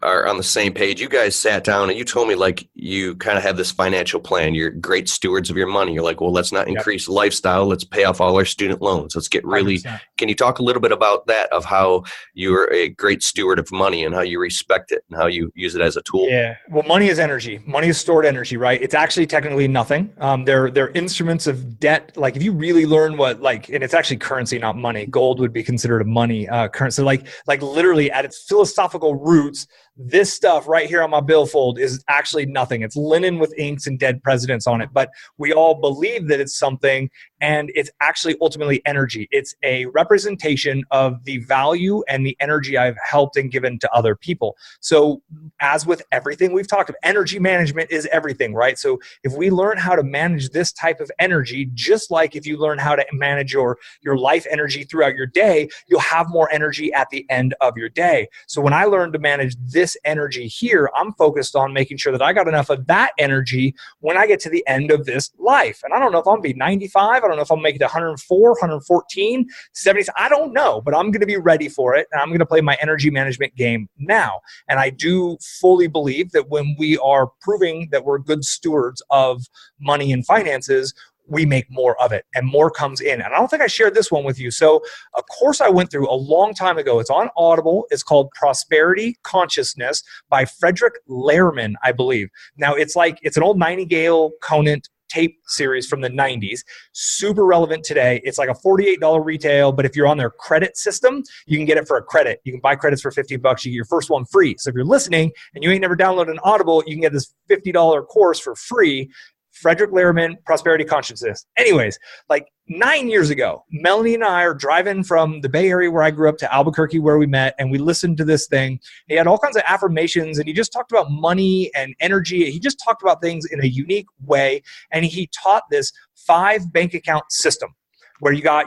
are on the same page. You guys sat down and you told me like you kind of have this financial plan. You're great stewards of your money. You're like, well, let's not increase lifestyle. Let's pay off all our student loans. Let's get really, 100%. Can you talk a little bit about that, of how you're a great steward of money and how you respect it and how you use it as a tool? Yeah. Well, money is energy. Money is stored energy, right? It's actually technically nothing. They're instruments of debt. Like if you really learn what, like, and it's actually currency, not money. Gold would be considered a money currency. Like literally at its philosophical roots, this stuff right here on my billfold is actually nothing. It's linen with inks and dead presidents on it. But we all believe that it's something, and it's actually ultimately energy. It's a representation of the value and the energy I've helped and given to other people. So as with everything we've talked about, energy management is everything, right? So if we learn how to manage this type of energy, just like if you learn how to manage your life energy throughout your day, you'll have more energy at the end of your day. So when I learned to manage this energy here, I'm focused on making sure that I got enough of that energy when I get to the end of this life. And I don't know if I'm going to be 95. I don't know if I'm making it 104, 114, 70. I don't know, but I'm going to be ready for it. And I'm going to play my energy management game now. And I do fully believe that when we are proving that we're good stewards of money and finances, we make more of it and more comes in. And I don't think I shared this one with you. So a course I went through a long time ago, it's on Audible. It's called Prosperity Consciousness by Frederick Lehrman, I believe. Now it's an old Nightingale Conant tape series from the 90s, super relevant today. It's like a $48 retail, but if you're on their credit system, you can get it for a credit. You can buy credits for $50. You get your first one free. So if you're listening and you ain't never downloaded an Audible, you can get this $50 course for free. Frederick Lehrman, Prosperity Consciousness. Anyways, like 9 years ago, Melanie and I are driving from the Bay Area where I grew up to Albuquerque where we met, and we listened to this thing. He had all kinds of affirmations, and he just talked about money and energy. He just talked about things in a unique way, and he taught this 5 bank account system, where you got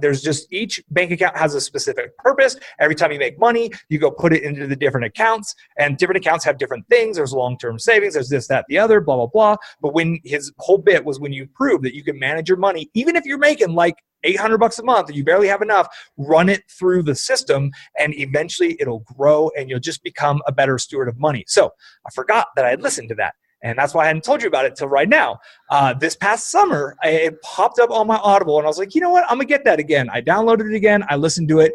there's just each bank account has a specific purpose. Every time you make money, you go put it into the different accounts, and different accounts have different things. There's long-term savings, there's this, that, the other, blah, blah, blah. But when his whole bit was when you prove that you can manage your money, even if you're making like $800 a month and you barely have enough, run it through the system and eventually it'll grow and you'll just become a better steward of money. So I forgot that I had listened to that. And that's why I hadn't told you about it till right now. This past summer, it popped up on my Audible, and I was like, you know what? I'm going to get that again. I downloaded it again. I listened to it.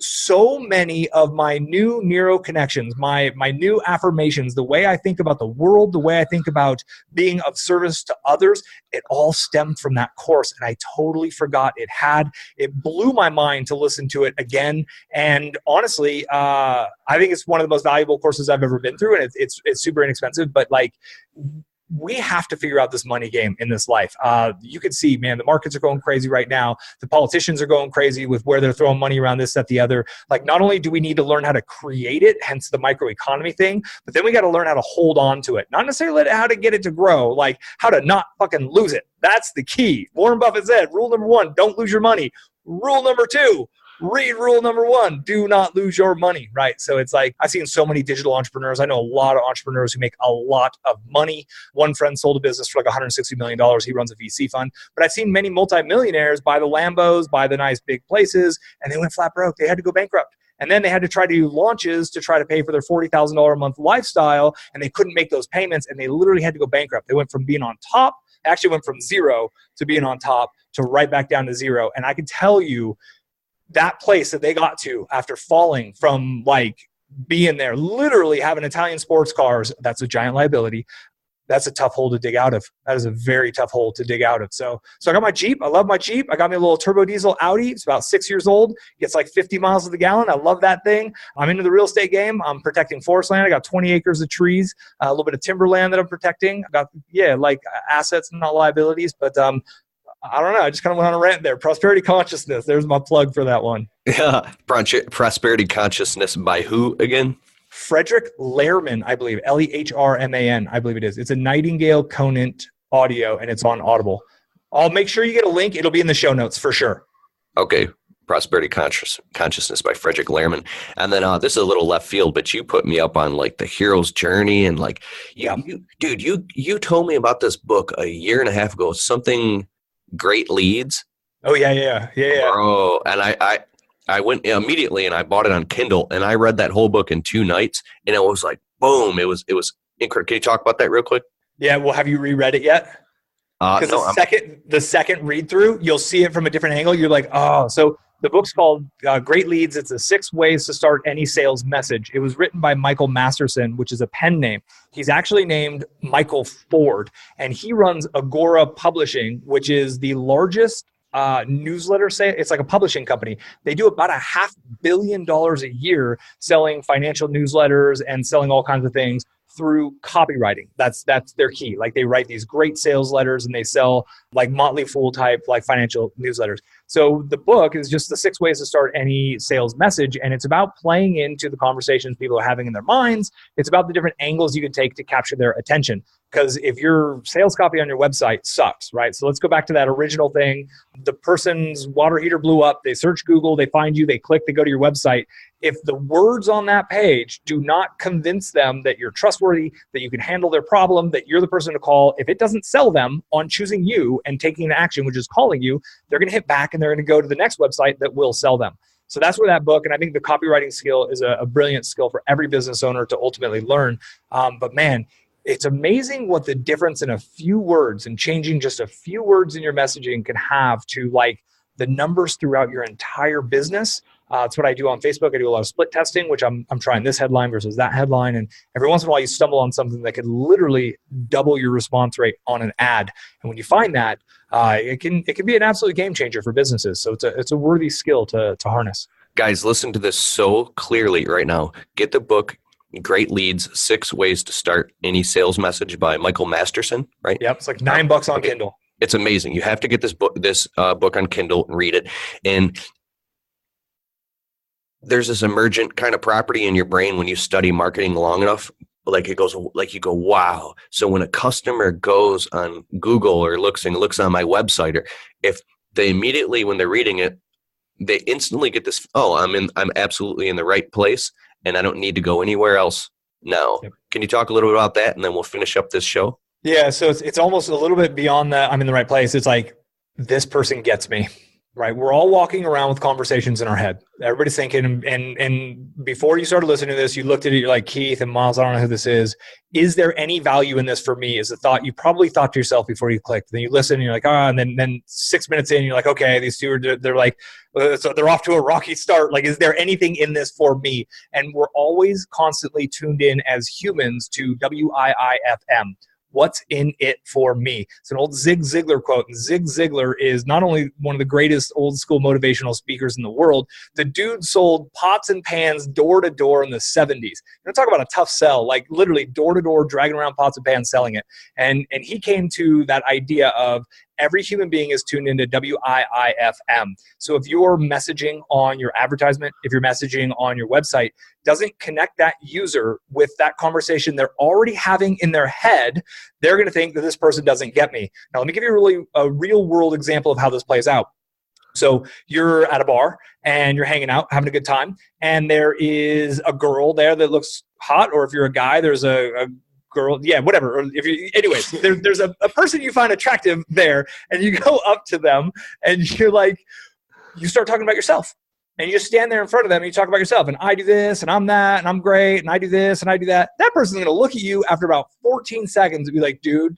So many of my new neuro connections, my new affirmations, the way I think about the world, the way I think about being of service to others, it all stemmed from that course. And I totally forgot it blew my mind to listen to it again. And honestly, I think it's one of the most valuable courses I've ever been through. And it's super inexpensive, but like, we have to figure out this money game in this life. You can see, man, the markets are going crazy right now. The politicians are going crazy with where they're throwing money around, this, that, the other. Like, not only do we need to learn how to create it, hence the microeconomy thing, but then we got to learn how to hold on to it. Not necessarily how to get it to grow, like how to not fucking lose it. That's the key. Warren Buffett said, rule number 1, don't lose your money. Rule number 2, read rule number 1, do not lose your money, right? So it's like, I've seen so many digital entrepreneurs. I know a lot of entrepreneurs who make a lot of money. One friend sold a business for like $160 million. He runs a VC fund. But I've seen many multimillionaires buy the Lambos, buy the nice big places, and they went flat broke. They had to go bankrupt. And then they had to try to do launches to try to pay for their $40,000 a month lifestyle, and they couldn't make those payments, and they literally had to go bankrupt. They went from being on top, actually went from 0 to being on top to right back down to 0. And I can tell you, that place that they got to after falling from like being there, literally having Italian sports cars, that's a giant liability. That's a tough hole to dig out of. That is a very tough hole to dig out of. So I got my Jeep. I love my Jeep. I got me a little turbo diesel Audi. It's about 6 years old. Gets like 50 miles to the gallon. I love that thing. I'm into the real estate game. I'm protecting forest land. I got 20 acres of trees, a little bit of timberland that I'm protecting. I got, like assets and not liabilities, but I don't know. I just kind of went on a rant there. Prosperity Consciousness. There's my plug for that one. Yeah. Prosperity Consciousness by who again? Frederick Lehrman, I believe. Lehrman, I believe it is. It's a Nightingale Conant audio, and it's on Audible. I'll make sure you get a link. It'll be in the show notes for sure. Okay. Prosperity Consciousness by Frederick Lehrman. And then this is a little left field, but you put me up on like the hero's journey, and like you told me about this book a year and a half ago, something Great Leads. Oh yeah. Bro, and I went immediately and I bought it on Kindle, and I read that whole book in 2 nights, and it was like boom, it was incredible. Can you talk about that real quick? Yeah, well, have you reread it yet? Because the second read through, you'll see it from a different angle. You're like, oh, so the book's called Great Leads. It's 6 ways to start any sales message. It was written by Michael Masterson, which is a pen name. He's actually named Michael Ford, and he runs Agora Publishing, which is the largest newsletter. It's like a publishing company. They do about $500 million a year selling financial newsletters and selling all kinds of things through copywriting. That's their key. Like they write these great sales letters and they sell like Motley Fool type like financial newsletters. So the book is just the 6 ways to start any sales message. And it's about playing into the conversations people are having in their minds. It's about the different angles you can take to capture their attention. Because if your sales copy on your website sucks, right? So let's go back to that original thing. The person's water heater blew up. They search Google, they find you, they click, they go to your website. If the words on that page do not convince them that you're trustworthy, that you can handle their problem, that you're the person to call, if it doesn't sell them on choosing you and taking an action, which is calling you, they're going to hit back and they're going to go to the next website that will sell them. So that's where that book, and I think the copywriting skill is a brilliant skill for every business owner to ultimately learn. But man, it's amazing what the difference in a few words and changing just a few words in your messaging can have to like the numbers throughout your entire business. That's what I do on Facebook. I do a lot of split testing, which I'm trying this headline versus that headline. And every once in a while you stumble on something that could literally double your response rate on an ad. And when you find that, it can be an absolute game changer for businesses. So it's a worthy skill to harness. Guys, listen to this so clearly right now. Get the book, Great Leads, 6 Ways to Start Any Sales Message by Michael Masterson, right? Yep, it's like $9 on Kindle. It's amazing. You have to get this book on Kindle and read it. And there's this emergent kind of property in your brain when you study marketing long enough, like it goes, like you go, wow. So when a customer goes on Google or looks on my website, or if they immediately, when they're reading it, they instantly get this, oh, I'm absolutely in the right place and I don't need to go anywhere else now. Yep. Can you talk a little bit about that and then we'll finish up this show? Yeah, so it's almost a little bit beyond that. I'm in the right place. It's like, this person gets me, right? We're all walking around with conversations in our head. Everybody's thinking, and before you started listening to this, you looked at it, you're like, Keith and Miles, I don't know who this is. Is there any value in this for me? Is a thought you probably thought to yourself before you clicked. Then you listen and you're like, and then 6 minutes in, you're like, okay, these two they're like, so they're off to a rocky start. Like, is there anything in this for me? And we're always constantly tuned in as humans to WIIFM. What's in it for me? It's an old Zig Ziglar quote. And Zig Ziglar is not only one of the greatest old school motivational speakers in the world, the dude sold pots and pans door to door in the 70s. You know, talk about a tough sell, like literally door to door, dragging around pots and pans, selling it. And he came to that idea of every human being is tuned into WIIFM. So if your messaging on your advertisement, if you're messaging on your website doesn't connect that user with that conversation they're already having in their head, they're going to think that this person doesn't get me. Now, let me give you a real world example of how this plays out. So you're at a bar and you're hanging out, having a good time, and there is a girl there that looks hot, or if you're a guy, there's a girl, yeah, whatever. Or if you, anyways, there's a person you find attractive there, and you go up to them and you're like, you start talking about yourself, and you just stand there in front of them and you talk about yourself, and I do this and I'm that and I'm great and I do this and I do that. That person's going to look at you after about 14 seconds and be like, dude,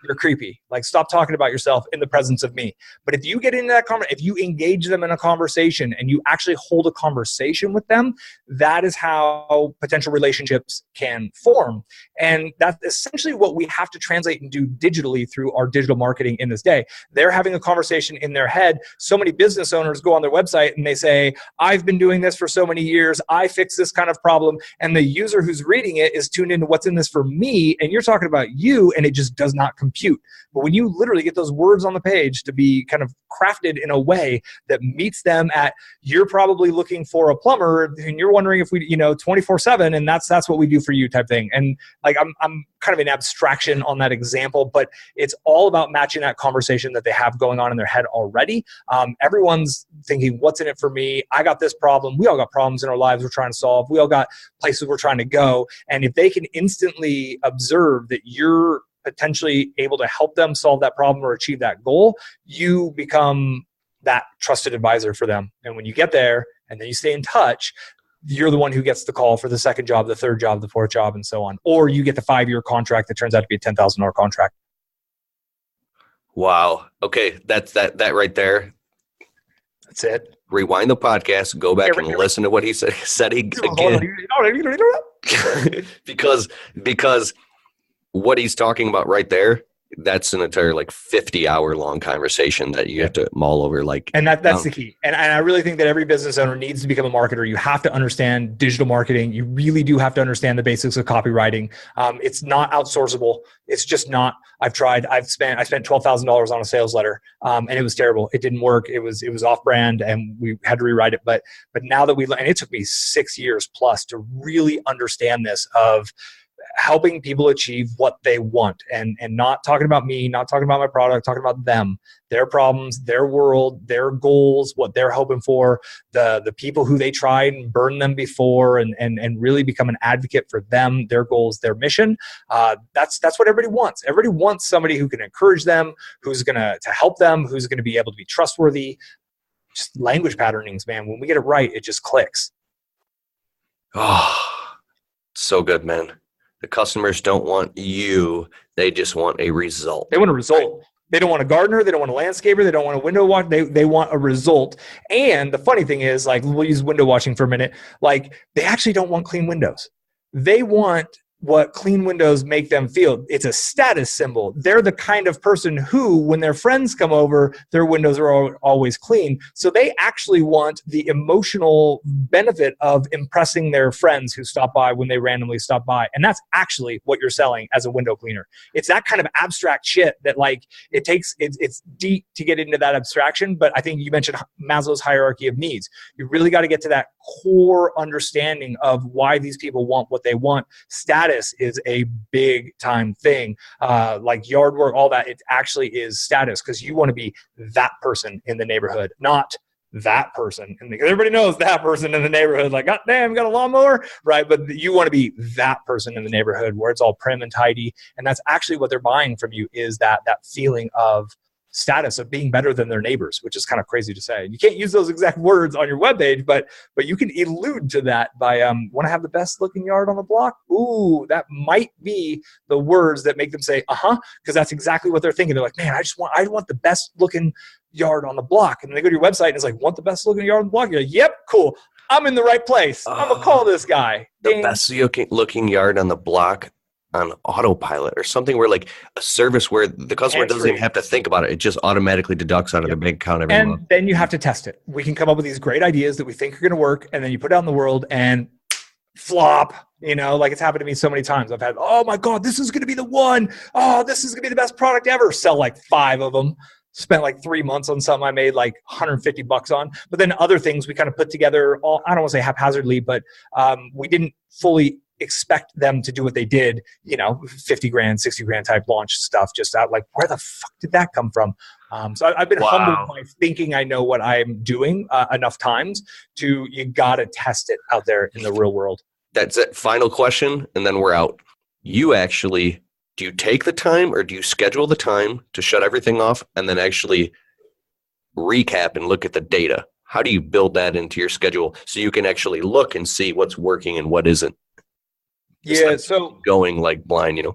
you're creepy. Like, stop talking about yourself in the presence of me. But if you get into that if you engage them in a conversation and you actually hold a conversation with them, that is how potential relationships can form. And that's essentially what we have to translate and do digitally through our digital marketing in this day. They're having a conversation in their head. So many business owners go on their website and they say, I've been doing this for so many years. I fix this kind of problem. And the user who's reading it is tuned into what's in this for me. And you're talking about you, and it just does not compare. compute. But when you literally get those words on the page to be kind of crafted in a way that meets them at, you're probably looking for a plumber and you're wondering if we, 24/7, and that's what we do for you type thing. And like, I'm kind of an abstraction on that example, but it's all about matching that conversation that they have going on in their head already. Everyone's thinking, what's in it for me? I got this problem. We all got problems in our lives we're trying to solve. We all got places we're trying to go. And if they can instantly observe that you're potentially able to help them solve that problem or achieve that goal, you become that trusted advisor for them. And when you get there and then you stay in touch, you're the one who gets the call for the second job, the third job, the fourth job, and so on. Or you get the 5-year contract that turns out to be a $10,000 contract. Wow. Okay. That's that right there. That's it. Rewind the podcast, go back and listen to what he said again. because what he's talking about right there, that's an entire 50-hour long conversation that you have to mull over. And that's the key. And I really think that every business owner needs to become a marketer. You have to understand digital marketing. You really do have to understand the basics of copywriting. It's not outsourceable. It's just not. I've tried. I spent $12,000 on a sales letter, and it was terrible. It didn't work. It was off brand, and we had to rewrite it. But now that and it took me 6 years plus to really understand this of helping people achieve what they want, and not talking about me, not talking about my product, talking about them, their problems, their world, their goals, what they're hoping for, the people who they tried and burned them before, and really become an advocate for them, their goals, their mission. That's what everybody wants. Everybody wants somebody who can encourage them, who's going to help them, who's going to be able to be trustworthy. Just language patternings, man. When we get it right, it just clicks. Oh, so good, man. The customers don't want you. They just want a result. They want a result. They don't want a gardener. They don't want a landscaper. They don't want a window wash. They want a result. And the funny thing is, we'll use window washing for a minute. They actually don't want clean windows. They want what clean windows make them feel. It's a status symbol. They're the kind of person who, when their friends come over, their windows are always clean. So they actually want the emotional benefit of impressing their friends who stop by when they randomly stop by. And that's actually what you're selling as a window cleaner. It's that kind of abstract shit that it's deep to get into that abstraction. But I think you mentioned Maslow's hierarchy of needs. You really got to get to that core understanding of why these people want what they want. Status is a big time thing, like yard work, all that. It actually is status, because you want to be that person in the neighborhood, not that person. And everybody knows that person in the neighborhood, God damn, got a lawnmower, right? But you want to be that person in the neighborhood where it's all prim and tidy. And that's actually what they're buying from you, is that feeling of status, of being better than their neighbors, which is kind of crazy to say. You can't use those exact words on your webpage, but you can allude to that by want to have the best looking yard on the block. Ooh, that might be the words that make them say because that's exactly what they're thinking. They're like, man, I want the best looking yard on the block. And then they go to your website and it's want the best looking yard on the block. You're like, yep, cool, I'm in the right place. I'm gonna call this guy. The best looking yard on the block on autopilot, or something where a service where the customer doesn't even have to think about it. It just automatically deducts out of their bank account every month. And then you have to test it. We can come up with these great ideas that we think are going to work, and then you put it out in the world and flop. It's happened to me so many times. I've had, oh my God, this is going to be the one. Oh, this is going to be the best product ever. Sell 5 of them. Spent 3 months on something I made $150 on. But then other things we kind of put together, I don't want to say haphazardly, but we didn't fully expect them to do what they did, $50,000, $60,000 type launch stuff, just out where the fuck did that come from? So I've been humbled by thinking I know what I'm doing enough times you got to test it out there in the real world. That's it. Final question, and then we're out. Do you take the time, or do you schedule the time to shut everything off and then actually recap and look at the data? How do you build that into your schedule so you can actually look and see what's working and what isn't? Yeah, so going blind,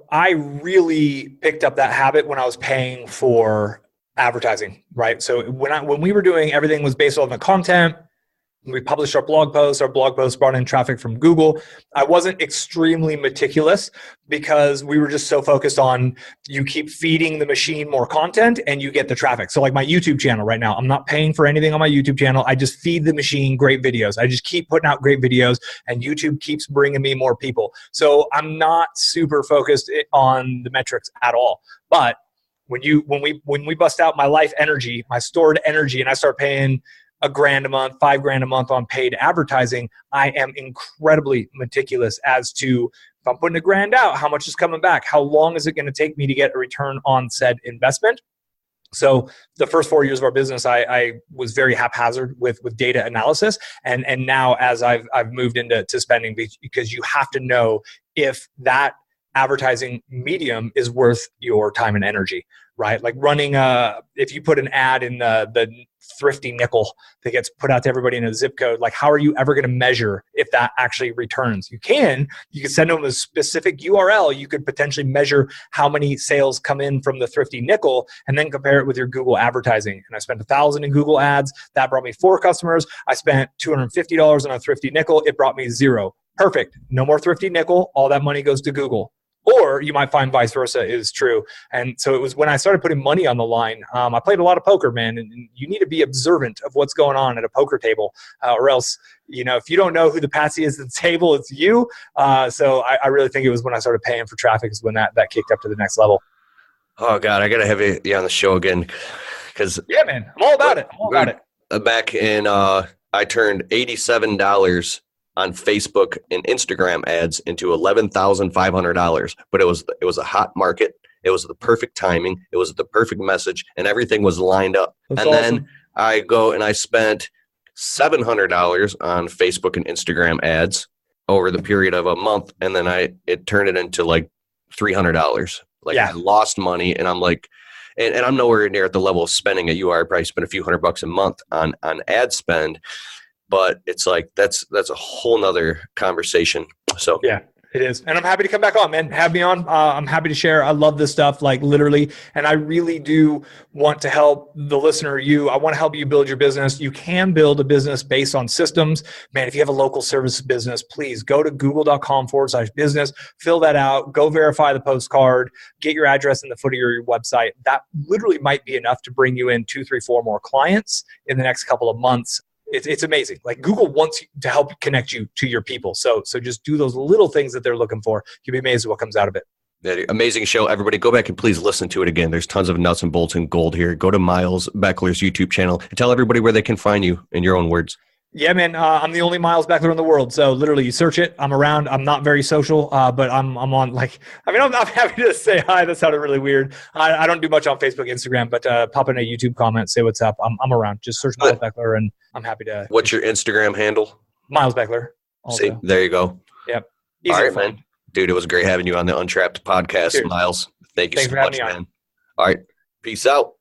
I really picked up that habit when I was paying for advertising, right? So when we were doing, everything was based on the content. We published our blog posts. Our blog posts brought in traffic from Google. I wasn't extremely meticulous because we were just so focused on you keep feeding the machine more content and you get the traffic. So like my YouTube channel right now, I'm not paying for anything on my YouTube channel. I just feed the machine great videos. I just keep putting out great videos and YouTube keeps bringing me more people. So I'm not super focused on the metrics at all. But when we bust out my life energy, my stored energy, and I start paying $1,000 a month, $5,000 a month on paid advertising, I am incredibly meticulous as to if I'm putting $1,000 out, how much is coming back? How long is it going to take me to get a return on said investment? So the first 4 years of our business, I was very haphazard with data analysis. And now as I've moved into spending, because you have to know if that advertising medium is worth your time and energy, right? Like running if you put an ad in the thrifty nickel that gets put out to everybody in a zip code, like how are you ever going to measure if that actually returns? You can send them a specific URL. You could potentially measure how many sales come in from the thrifty nickel and then compare it with your Google advertising. And I spent $1,000 in Google ads. That brought me 4 customers. I spent $250 on a thrifty nickel. It brought me 0. Perfect. No more thrifty nickel. All that money goes to Google. Or you might find vice versa is true. And so it was when I started putting money on the line. I played a lot of poker, man, and you need to be observant of what's going on at a poker table, or else, if you don't know who the patsy is at the table, it's you. So I really think it was when I started paying for traffic is when that kicked up to the next level. Oh God, I gotta have you on the show again, because yeah, man, I'm all about it. Back in, I turned $87 on Facebook and Instagram ads into $11,500. But it was a hot market. It was the perfect timing. It was the perfect message, and everything was lined up. That's and awesome. Then I go and I spent $700 on Facebook and Instagram ads over the period of a month, and then it turned it into like $300. Like I lost money, and I'm like, and I'm nowhere near at the level of spending that you are. I probably spend a few $100 a month on ad spend. But it's like that's a whole nother conversation. So yeah, it is. And I'm happy to come back on, man. Have me on. I'm happy to share. I love this stuff, like literally. And I really do want to help the listener, I want to help you build your business. You can build a business based on systems. Man, if you have a local service business, please go to google.com/business, fill that out, go verify the postcard, get your address in the footer of your website. That literally might be enough to bring you in 2, 3, 4 more clients in the next couple of months. It's amazing. Like Google wants to help connect you to your people. So just do those little things that they're looking for. You'll be amazed at what comes out of it. Yeah, amazing show. Everybody go back and please listen to it again. There's tons of nuts and bolts and gold here. Go to Miles Beckler's YouTube channel and tell everybody where they can find you in your own words. Yeah, man. I'm the only Miles Beckler in the world. So literally you search it. I'm around. I'm not very social, but I'm on I'm happy to say hi. That sounded really weird. I don't do much on Facebook, Instagram, but pop in a YouTube comment, say what's up. I'm around. Just search Miles Beckler and I'm happy to. What's your Instagram handle? Miles Beckler. Also. See, there you go. Yep. All right, man. Dude, it was great having you on the Untrapped podcast, Cheers. Miles. Thanks you so much, man. All right. Peace out.